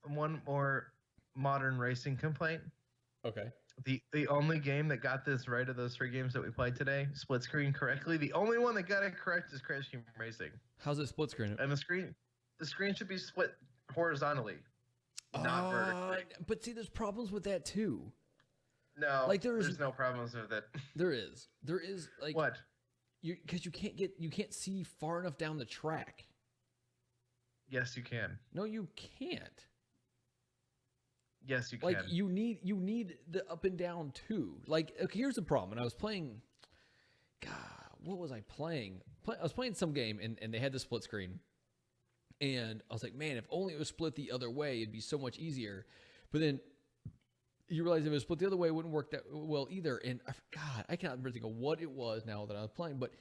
one more modern racing complaint. Okay. The only game that got this right of those 3 games that we played today, split screen correctly, the only one that got it correct is Crash Team Racing. How's it split screen? And the screen should be split horizontally, not vertically. But see, there's problems with that too. No, there's no problems with it. There is What? because you can't see far enough down the track. Yes, you can. No, you can't. Yes, you can. Like you need the up and down too. Like okay, here's the problem. And I was playing. God, what was I playing? I was playing some game and they had the split screen, and I was like, man, if only it was split the other way, it'd be so much easier. But then you realize if it was split the other way, it wouldn't work that well either. And God, I cannot remember what it was now that I was playing, but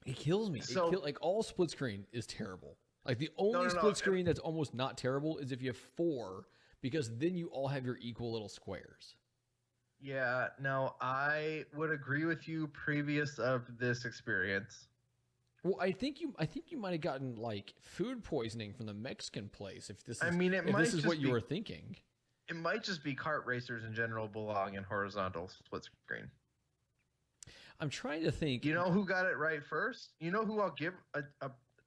it kills me. So, like all split screen is terrible. Like the only split screen that's almost not terrible is if you have 4, because then you all have your equal little squares. Yeah, no, I would agree with you previous of this experience. Well, I think you might have gotten like food poisoning from the Mexican place if this is this is what you were thinking. It might just be kart racers in general belong in horizontal split screen. I'm trying to think. You know who got it right first? You know who I'll give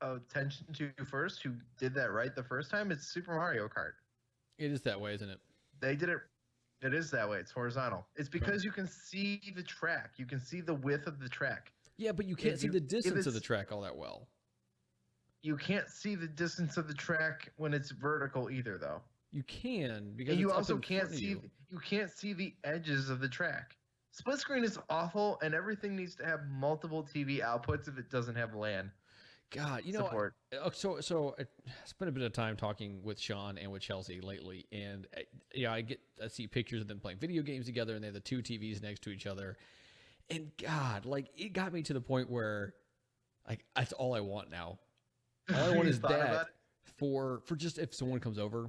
attention to first, who did that right the first time? It's Super Mario Kart. It is that way, isn't it? They did it. It is that way. It's horizontal. It's because you can see the track. You can see the width of the track. Yeah, but you can't see the distance of the track all that well. You can't see the distance of the track when it's vertical either, though. You can, because and you also can't see you can't see the edges of the track. Split screen is awful, and everything needs to have multiple TV outputs if it doesn't have LAN. God, support. So I spent a bit of time talking with Sean and with Chelsea lately, and I see pictures of them playing video games together, and they have the 2 TVs next to each other, and God, like it got me to the point where, like, that's all I want now. All I want is that for just if someone comes over,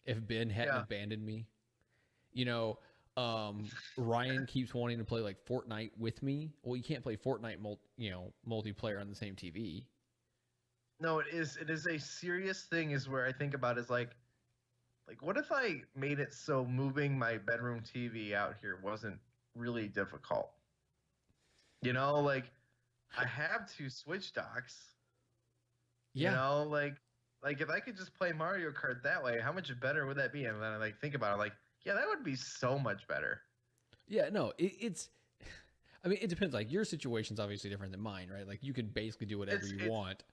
if Ben hadn't abandoned me, Ryan keeps wanting to play like Fortnite with me. Well, you can't play Fortnite, multiplayer on the same TV. No, it is a serious thing. Is where I think about is like what if I made it so moving my bedroom TV out here wasn't really difficult? Like I have 2 Switch docks. Yeah. Like if I could just play Mario Kart that way, how much better would that be? And then I think about it, yeah, that would be so much better. Yeah, no, it depends. Like your situation's obviously different than mine, right? Like you can basically do whatever you want.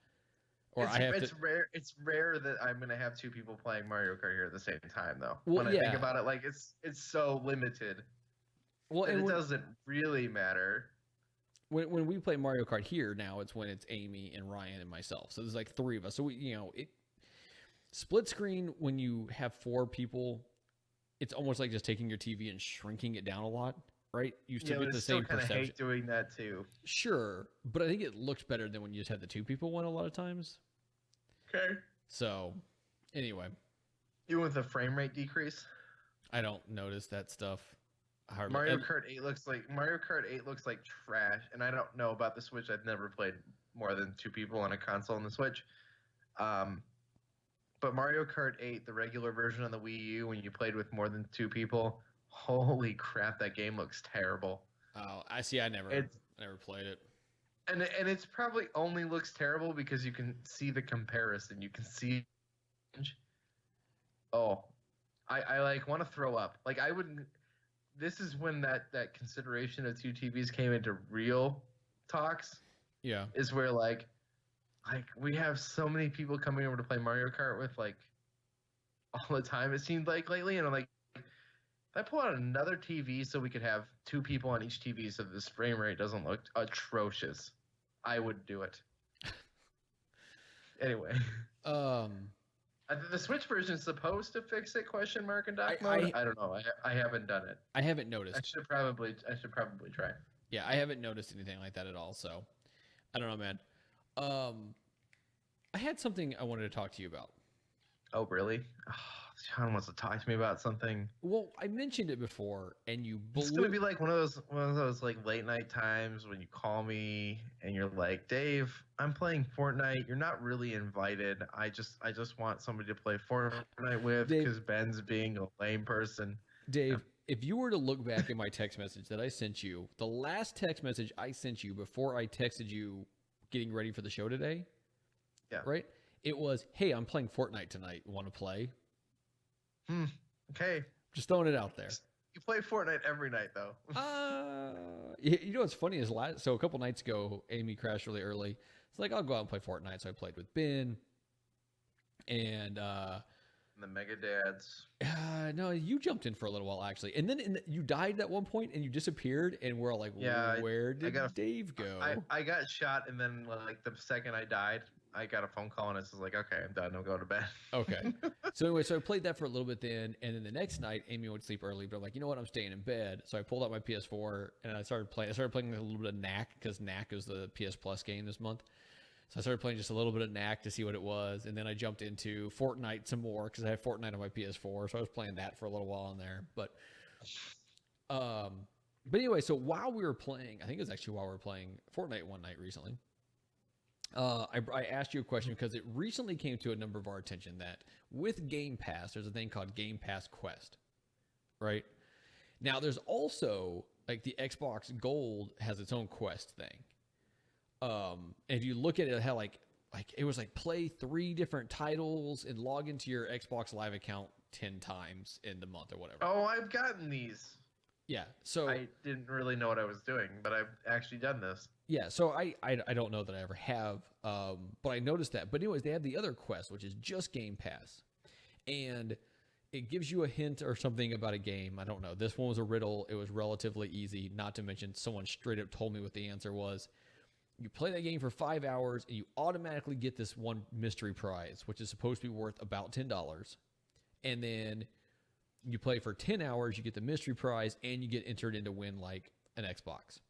Or it's rare. It's rare that I'm gonna have 2 people playing Mario Kart here at the same time, though. Well, when I think about it, it's so limited. Well, and it doesn't really matter. When we play Mario Kart here now, it's when it's Amy and Ryan and myself. So there's like 3 of us. So split screen when you have 4 people, it's almost like just taking your TV and shrinking it down a lot, right? You still get the same perception. I hate doing that too. Sure, but I think it looks better than when you just had the 2 people one a lot of times. Okay. So, anyway. You with the frame rate decrease? I don't notice that stuff. Mario Kart 8 looks like trash, and I don't know about the Switch. I've never played more than 2 people on a console on the Switch. But Mario Kart 8, the regular version on the Wii U, when you played with more than 2 people, holy crap, that game looks terrible. Oh, I see. I never played it. And it's probably only looks terrible because you can see the comparison. You can see. Oh, I want to throw up. Like I wouldn't. This is when that consideration of 2 TVs came into real talks. Yeah. Is where like we have so many people coming over to play Mario Kart with all the time, it seemed like lately, and I'm like, if I pull out another TV so we could have 2 people on each TV so this frame rate doesn't look atrocious, I would do it. Anyway. The Switch version is supposed to fix it? Question mark and dock mode. I don't know. I haven't done it. I haven't noticed. I should probably try. Yeah, I haven't noticed anything like that at all. So, I don't know, man. I had something I wanted to talk to you about. Oh, really? Oh, Sean wants to talk to me about something. Well, I mentioned it before, and you. It's gonna be like one of those like late night times when you call me and you're like, Dave, I'm playing Fortnite. You're not really invited. I just want somebody to play Fortnite with because Ben's being a lame person. Dave, if you were to look back at my text message that I sent you, the last text message I sent you before I texted you getting ready for the show today. Yeah. Right? It was, hey, I'm playing Fortnite tonight. Want to play? Okay. Just throwing it out there. You play Fortnite every night though. You know what's funny is so a couple nights ago, Amy crashed really early. It's like, I'll go out and play Fortnite. So I played with Ben and The Mega Dads. no, you jumped in for a little while actually, and then you died at one point and you disappeared, and we're all like, Yeah, where did Dave go? I got shot, and then like the second I died, I got a phone call, and it's just like, okay, I'm done. I'll go to bed. Okay. So anyway, so I played that for a little bit then, and then the next night, Amy went to sleep early, but I'm like, you know what? I'm staying in bed. So I pulled out my PS4 and I started playing. I started playing a little bit of Knack because Knack is the PS Plus game this month. So I started playing just a little bit of Knack to see what it was, and then I jumped into Fortnite some more because I have Fortnite on my PS4. So I was playing that for a little while in there, but anyway, so while we were playing, I think it was actually while we were playing Fortnite one night recently. I asked you a question because it recently came to a number of our attention that with Game Pass, there's a thing called Game Pass Quest, right? Now, there's also, like, the Xbox Gold has its own Quest thing. And if you look at it, how, like it was like play 3 different titles and log into your Xbox Live account 10 times in the month or whatever. Oh, I've gotten these. Yeah, so I didn't really know what I was doing, but I've actually done this. Yeah, so I don't know that I ever have, but I noticed that. But anyways, they have the other Quest, which is just Game Pass, and it gives you a hint or something about a game. I don't know. This one was a riddle. It was relatively easy. Not to mention, someone straight up told me what the answer was. You play that game for 5 hours, and you automatically get this one mystery prize, which is supposed to be worth about $10. And then you play for 10 hours, you get the mystery prize, and you get entered in to win like an Xbox.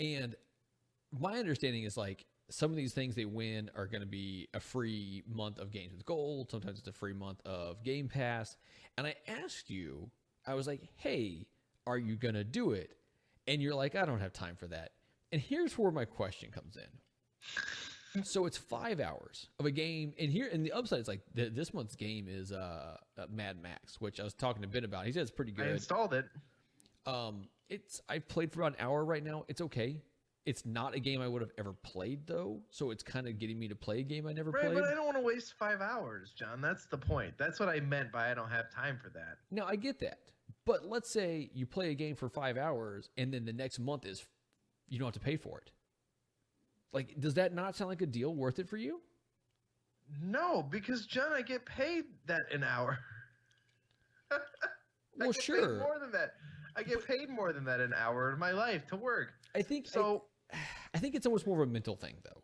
And my understanding is like some of these things they win are going to be a free month of Games with Gold. Sometimes it's a free month of Game Pass. And I asked you, I was like, hey, are you going to do it? And you're like, I don't have time for that. And here's where my question comes in. So it's 5 hours of a game. And here, and the upside is like this month's game is Mad Max, which I was talking to Ben about. He said it's pretty good. I installed it. I've played for about an hour right now. It's okay. It's not a game I would have ever played though, so it's kind of getting me to play a game I never played. But I don't want to waste 5 hours, John. That's the point. That's what I meant by I don't have time for that. No, I get that. But let's say you play a game for 5 hours and then the next month is you don't have to pay for it. Like, does that not sound like a deal worth it for you? No, because John, I get paid that an hour. Well, sure. More than that. I get paid more than that an hour in my life to work. I think so. I think it's almost more of a mental thing, though,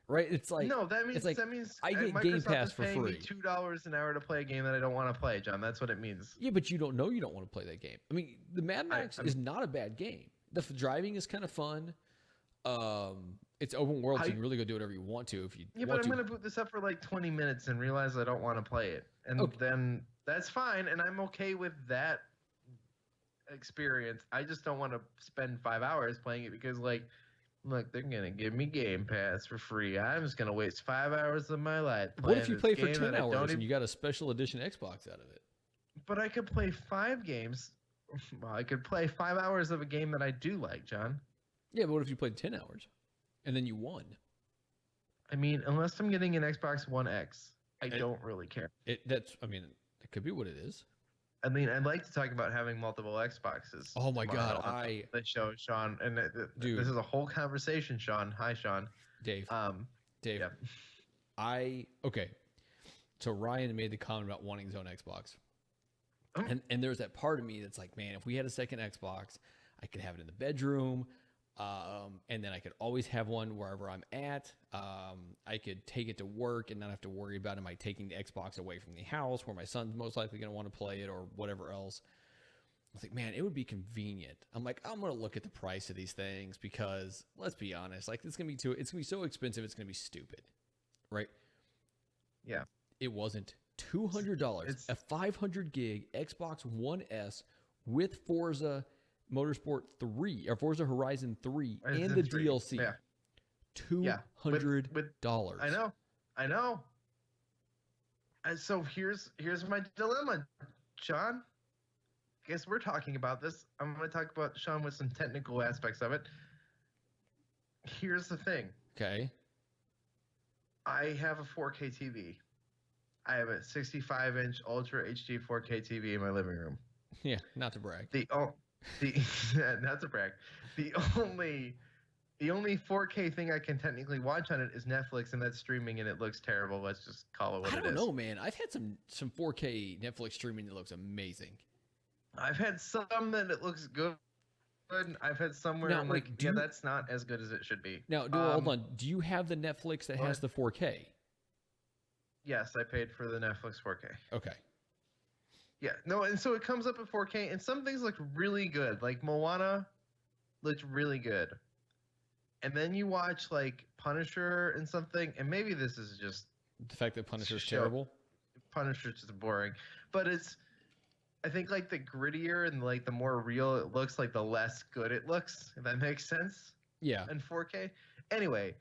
right? It's like no, that means I get Microsoft Game Pass is for paying free. me $2 an hour to play a game that I don't want to play, John. That's what it means. Yeah, but you don't know you don't want to play that game. I mean, the Mad Max is not a bad game. The driving is kind of fun. It's open world, so you can really go do whatever you want to if you want to. But I'm going to boot this up for like 20 minutes and realize I don't want to play it. And then that's fine, and I'm okay with that experience. I just don't want to spend 5 hours playing it because, like, look, they're going to give me Game Pass for free. I'm just going to waste 5 hours of my life playing. What if you play for 10 hours and you got a special edition Xbox out of it? But I could play 5 games. Well, I could play 5 hours of a game that I do like, John. Yeah, but what if you played 10 hours and then you won? I mean, unless I'm getting an Xbox One X, I don't really care. It could be what it is. I mean, I'd like to talk about having multiple Xboxes. Oh my God, the show, Sean, and dude, this is a whole conversation, Sean. Hi, Sean. Dave. Dave. Yeah. Okay. So Ryan made the comment about wanting his own Xbox, Oh. and there's that part of me that's like, man, if we had a second Xbox, I could have it in the bedroom. And then I could always have one wherever I'm at. I could take it to work and not have to worry about am I taking the Xbox away from the house where my son's most likely going to want to play it or whatever else. I was like, man, it would be convenient. I'm like, I'm going to look at the price of these things because let's be honest, like it's going to be so expensive. It's going to be stupid. Right. Yeah. It wasn't $200, a 500 gig Xbox One S with Forza Motorsport 3 or Forza Horizon 3 and the 3. DLC. Yeah. $200. I know. And so here's my dilemma, Sean. I guess we're talking about this. I'm going to talk about Sean with some technical aspects of it. Here's the thing. Okay. I have a 4K TV. I have a 65-inch Ultra HD 4K TV in my living room. Yeah, not to brag. The not to brag. The only the only 4K thing I can technically watch on it is Netflix, and that's streaming, and it looks terrible. Let's just call it what I it don't is. know, man. I've had some 4K Netflix streaming that looks amazing. I've had some that it looks good. I've had some where Now, I'm like, like, do yeah, you- that's not as good as it should be. Now, hold on. Do you have the Netflix that has the 4K? Yes, I paid for the Netflix 4K. Okay. Yeah, no, and so it comes up at 4K, and some things look really good. Like Moana looked really good. And then you watch like Punisher and something, and maybe this is just The fact that Punisher's show- terrible? Punisher's just boring. But I think like the grittier and like the more real it looks, like the less good it looks, if that makes sense. Yeah. In 4K. Anyway,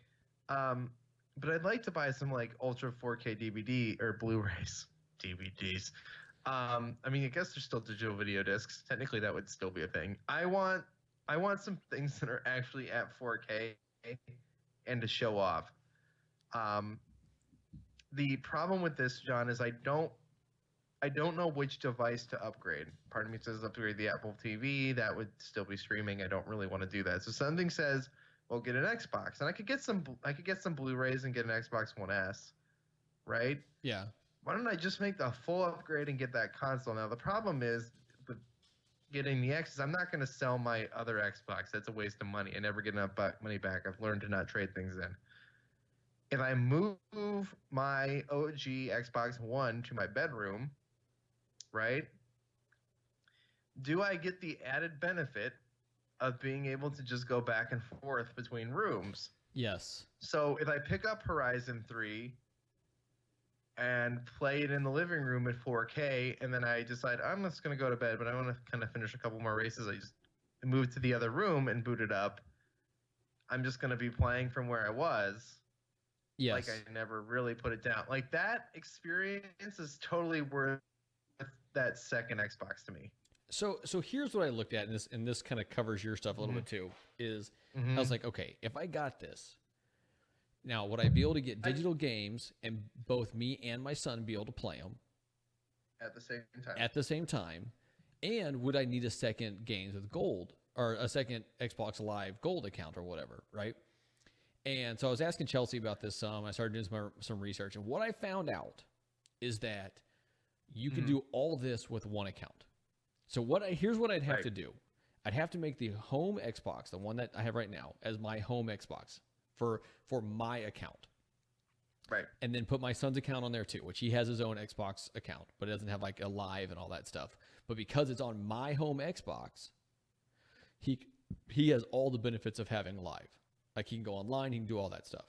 but I'd like to buy some like ultra 4K DVD or Blu-rays, DVDs. I mean, I guess there's still digital video discs. Technically, that would still be a thing. I want some things that are actually at 4K and to show off. The problem with this, John, is I don't know which device to upgrade. Part of me says upgrade the Apple TV. That would still be streaming. I don't really want to do that. So something says, well, get an Xbox, and I could get some Blu-rays and get an Xbox One S, right? Yeah. Why don't I just make the full upgrade and get that console? Now the problem is with getting the X is I'm not going to sell my other Xbox. That's a waste of money. I never get enough money back. I've learned to not trade things in. If I move my OG Xbox One to my bedroom, right? Do I get the added benefit of being able to just go back and forth between rooms? Yes. So if I pick up Horizon 3 and play it in the living room at 4K, and then I decide I'm just going to go to bed, but I want to kind of finish a couple more races, I just move to the other room and boot it up. I'm just going to be playing from where I was. Yes. Like I never really put it down. Like that experience is totally worth that second Xbox to me. So here's what I looked at, and this kind of covers your stuff a little bit too. Is I was like, okay, if I got this, now would I be able to get digital games and both me and my son be able to play them at the same time? At the same time, and would I need a second Games with Gold or a second Xbox Live Gold account or whatever, right? And so I was asking Chelsea about this some. I started doing some research, and what I found out is that you can do all this with one account. So here's what I'd have to do. I'd have to make the home Xbox, the one that I have right now, as my home Xbox for my account. Right. And then put my son's account on there too, which he has his own Xbox account, but it doesn't have like a live and all that stuff. But because it's on my home Xbox, he has all the benefits of having live. Like he can go online, he can do all that stuff.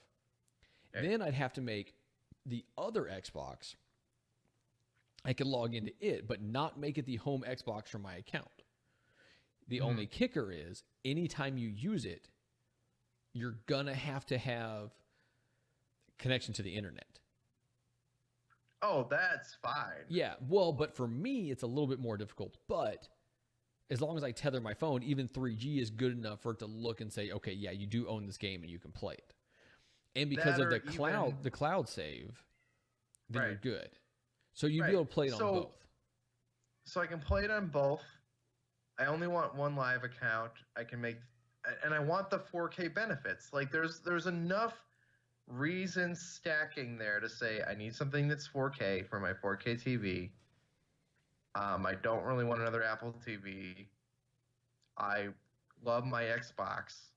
Okay. Then I'd have to make the other Xbox. I could log into it, but not make it the home Xbox from my account. The only kicker is anytime you use it, you're going to have connection to the internet. Oh, that's fine. Yeah, well, but for me, it's a little bit more difficult. But as long as I tether my phone, even 3G is good enough for it to look and say, okay, yeah, you do own this game and you can play it. And because of the cloud save, then you're good. So you'd be able to play it on both. So I can play it on both. I only want one live account. I can make, and I want the 4K benefits. Like there's enough reasons stacking there to say I need something that's 4K for my 4K TV. I don't really want another Apple TV. I love my Xbox.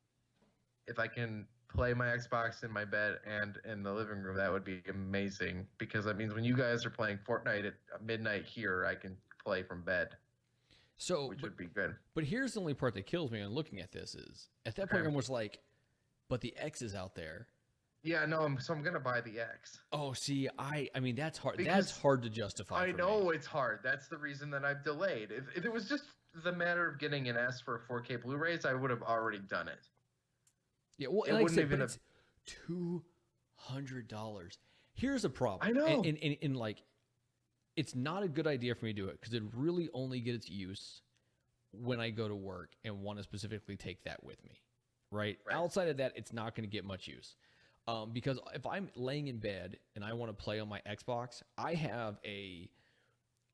If I can play my Xbox in my bed and in the living room, that would be amazing, because that means when you guys are playing Fortnite at midnight here, I can play from bed. Which would be good. But here's the only part that kills me on looking at this is at that point I was like, but the X is out there. Yeah, no, so I'm gonna buy the X. Oh, see, I mean that's hard. That's hard to justify. I know it's hard. That's the reason that I've delayed. If it was just the matter of getting an S for 4K Blu-rays, I would have already done it. Yeah, well, and like I said, but it's $200. Here's a problem. I know. And like, it's not a good idea for me to do it because it really only gets use when I go to work and want to specifically take that with me, right? Outside of that, it's not going to get much use. Because if I'm laying in bed and I want to play on my Xbox, I have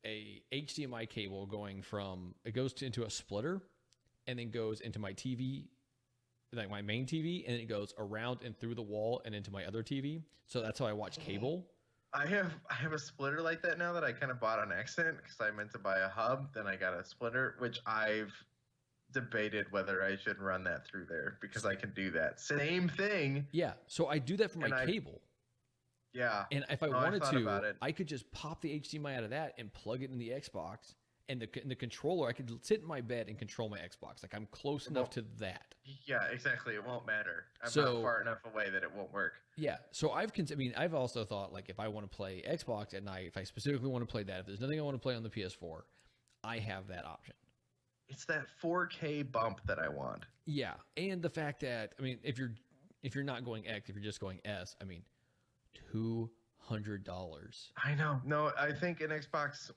a HDMI cable going from it goes into a splitter, and then goes into my TV, like my main TV, and then it goes around and through the wall and into my other TV. So that's how I watch cable. I have a splitter like that now that I kind of bought on accident because I meant to buy a hub. Then I got a splitter, which I've debated whether I should run that through there because I can do that. Same thing. Yeah. So I do that for my cable. Yeah. And if I No, wanted thought to, about it. I could just pop the HDMI out of that and plug it in the Xbox. And the controller, I could sit in my bed and control my Xbox. Like I'm close enough to that. Yeah, exactly. It won't matter. I'm So- not far enough away that it won't work. Yeah. So I've also thought like if I want to play Xbox at night, if I specifically want to play that, if there's nothing I want to play on the PS4, I have that option. It's that 4K bump that I want. Yeah, and the fact that if you're not going X, if you're just going S, $200. I know. No, I think an Xbox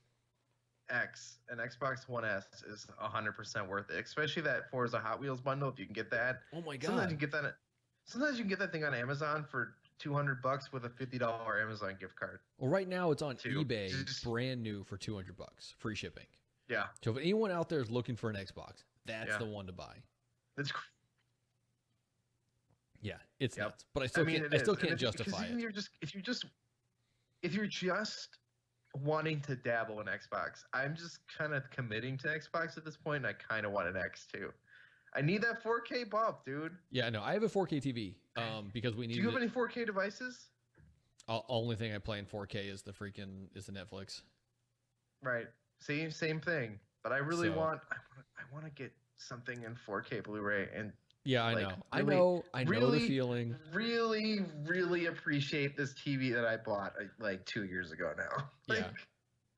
X, an Xbox One S is 100% worth it, especially that Forza Hot Wheels bundle. If you can get that. Oh my Sometimes god! you get that. Sometimes you can get that thing on Amazon for $200 with a $50 Amazon gift card. Well, right now it's on Two. eBay, Just- brand new for $200, free shipping. Yeah, So if anyone out there is looking for an Xbox, that's Yeah. the one to buy. it's. Yeah, it's Yep. nuts, but I still it can't. I still is. And can't justify because it. if you're just wanting to dabble in Xbox, I'm just kind of committing to Xbox at this point, and I kind of want an X too. I need that 4K bump, dude. Yeah, no, I have a 4K TV. Because we need. Do you have any 4K devices? Only thing I play in 4K is the Netflix. Right. Same thing. But I really So- I want to get something in 4K Blu-ray and Yeah, I Like, know. really- I know the really- feeling. really appreciate this TV that I bought like 2 years ago now. Yeah.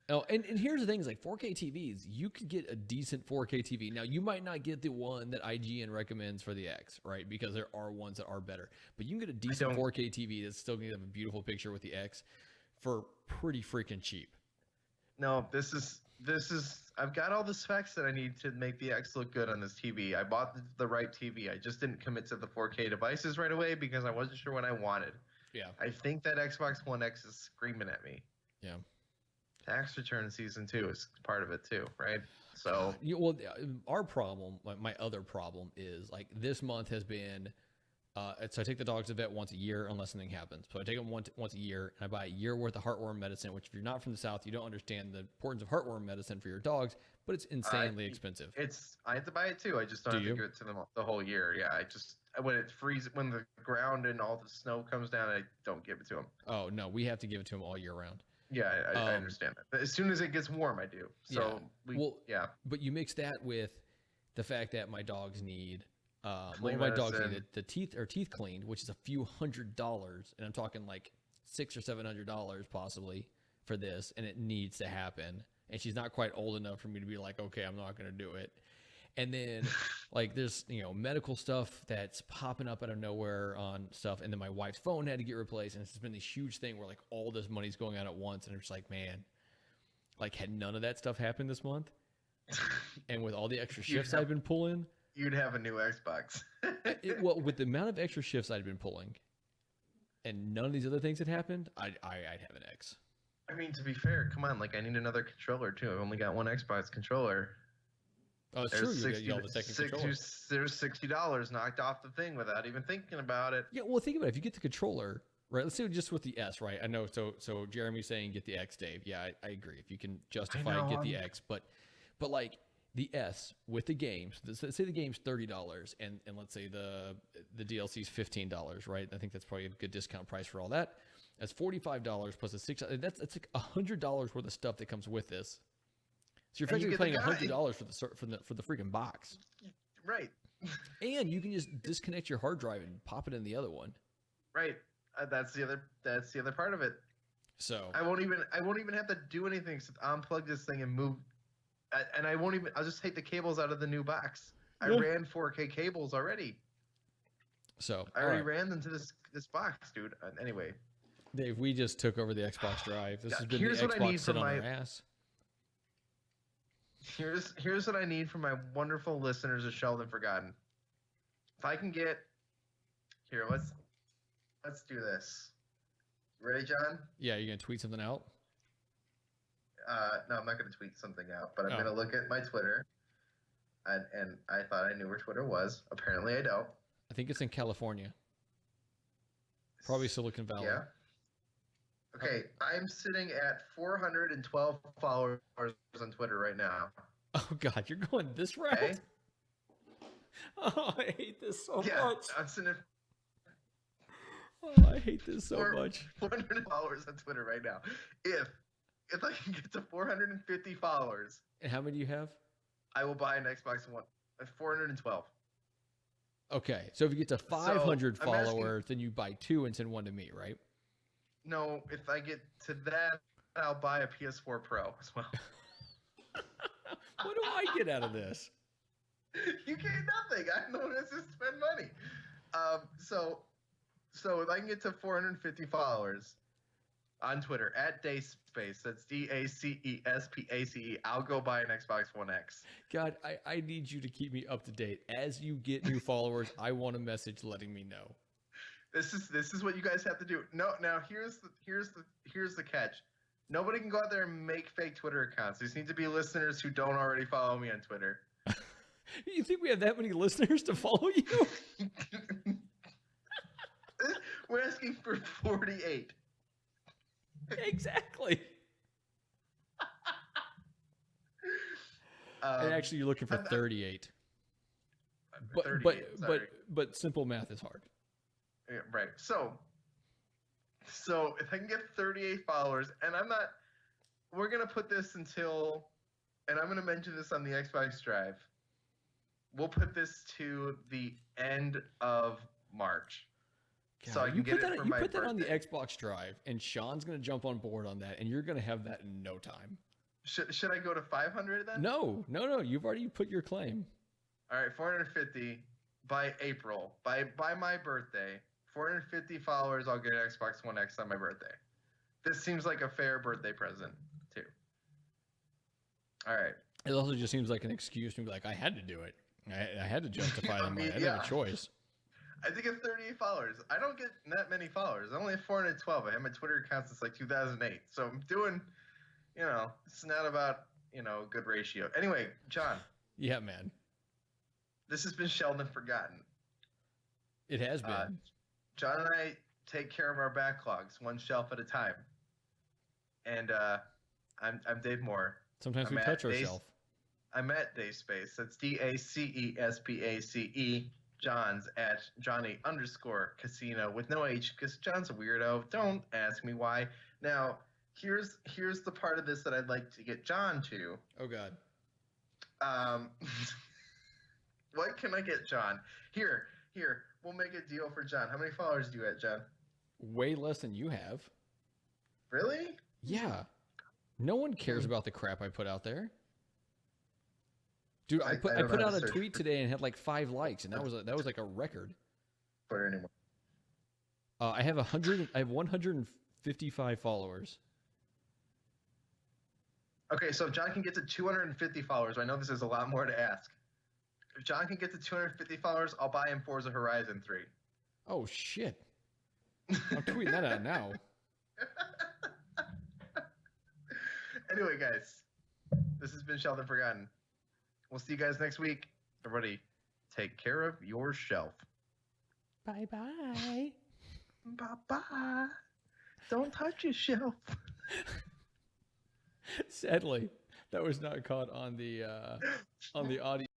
Oh, and here's the thing: is like 4K TVs, you could get a decent 4K TV. Now, you might not get the one that IGN recommends for the X, right? Because there are ones that are better. But you can get a decent don't- 4K TV that's still going to have a beautiful picture with the X for pretty freaking cheap. No, this is I've got all the specs that I need to make the X look good on this TV. I bought the right TV. I just didn't commit to the 4K devices right away because I wasn't sure what I wanted. Yeah. I think that Xbox One X is screaming at me. Yeah. Tax return season 2 is part of it too, right? So Well, our problem, my other problem is like this month has been. So I take the dogs to vet once a year unless something happens. So I take them once a year, and I buy a year worth of heartworm medicine. Which, if you're not from the South, you don't understand the importance of heartworm medicine for your dogs. But it's insanely expensive. I have to buy it too. I just don't Do have you? to give it to them the whole year. Yeah, when it freezes, when the ground and all the snow comes down, I don't give it to them. Oh no, we have to give it to them all year round. Yeah, I understand that. But as soon as it gets warm, I do. So But you mix that with the fact that my dogs need. Flea My dogs medicine. need the teeth cleaned, which is a few $100s, and I'm talking like $600 or $700 possibly for this, and it needs to happen. And she's not quite old enough for me to be like, okay, I'm not going to do it. And then like there's medical stuff that's popping up out of nowhere on stuff, and then my wife's phone had to get replaced, and it's just been this huge thing where like all this money's going out at once, and I'm just like, man, like had none of that stuff happened this month, and with all the extra shifts I've been pulling. You'd have a new Xbox. Well, with the amount of extra shifts I'd been pulling, and none of these other things had happened, I'd have an X. I mean, to be fair, come on. Like, I need another controller too. I've only got one Xbox controller. Oh, it's true. You have the second controller. There's $60 knocked off the thing without even thinking about it. Yeah, well, think about it. If you get the controller, right? Let's say just with the S, right? I know. So Jeremy's saying get the X, Dave. Yeah, I agree. If you can justify it, get the X, but like. The S with the games, let's say the game's $30 and let's say the DLC's $15, right? I think that's probably a good discount price for all that. That's $45 plus a $6. That's like $100 worth of stuff that comes with this. So you're effectively paying $100 for the freaking box. Right. And you can just disconnect your hard drive and pop it in the other one. Right. That's the other part of it. So I won't even have to do anything except unplug this thing and move. And I'll just take the cables out of the new box. I ran 4K cables already. So I already ran them to this box, dude. Anyway, Dave, we just took over the Xbox Drive. This has been Here's the what I need Xbox sit for on my- our ass. here's what I need from my wonderful listeners of Shelved and Forgotten. If I can get here, let's do this. Ready, John? Yeah, you're gonna tweet something out. No, I'm not going to tweet something out, but I'm Oh. going to look at my Twitter, and I thought I knew where Twitter was. Apparently, I don't. I think it's in California. Probably Silicon Valley. Yeah. Okay, I'm sitting at 412 followers on Twitter right now. Oh God, you're going this route? Okay? Oh, I hate this so Yeah, much. I'm sitting at Oh, I hate this so much. 400 followers on Twitter right now. If I can get to 450 followers, And how many do you have? I will buy an Xbox One. 412. Okay, so if you get to 500 I'm asking- followers, then you buy 2 and send 1 to me, right? No, if I get to that, I'll buy a PS4 Pro as well. What do I get out of this? You get nothing. I'm the one that's just spend money. So if I can get to 450 followers on Twitter at Dayspace, that's DACESPACE, I'll go buy an Xbox One X. God, I need you to keep me up to date. As you get new followers, I want a message letting me know. This is what you guys have to do. No, now here's the catch. Nobody can go out there and make fake Twitter accounts. These need to be listeners who don't already follow me on Twitter. You think we have that many listeners to follow you? We're asking for 48. Exactly. And actually, you're looking for 38. 38, sorry. But simple math is hard. Yeah, right. So if I can get 38 followers, and we're going to put this until, and I'm going to mention this on the Xbox Drive. We'll put this to the end of March. God, so I can get it for my put that on the birthday. Xbox Drive, and Sean's going to jump on board on that, and you're going to have that in no time. Should I go to 500 then? No. You've already put your claim. All right, 450 by April. By my birthday, 450 followers, I'll get an Xbox One X on my birthday. This seems like a fair birthday present, too. All right. It also just seems like an excuse to be like, I had to do it. I had to justify them. I didn't have a choice. I think it's 38 followers. I don't get that many followers. I only have 412. I have my Twitter account since like 2008. So I'm doing, it's not about, good ratio. Anyway, John. Yeah, man. This has been Shelved and Forgotten. It has been. John and I take care of our backlogs one shelf at a time. And I'm Dave Moore. Sometimes we touch ourselves. I'm at Dayspace. That's DACESPACE. John's at Johnny_Casino with no H because John's a weirdo. Don't ask me why. Now, here's the part of this that I'd like to get John to. Oh, God. What can I get John? Here. We'll make a deal for John. How many followers do you at, John? Way less than you have. Really? Yeah. No one cares about the crap I put out there. Dude, I put out a tweet today and had like 5 likes, and that was like a record. Twitter anymore. I have 155 followers. Okay, so if John can get to 250 followers, I know this is a lot more to ask. If John can get to 250 followers, I'll buy him Forza Horizon 3. Oh shit! I'm tweeting that out now. Anyway, guys, this has been Shelved and Forgotten. We'll see you guys next week. Everybody, take care of your shelf. Bye-bye. Bye-bye. Don't touch your shelf. Sadly, that was not caught on the audio.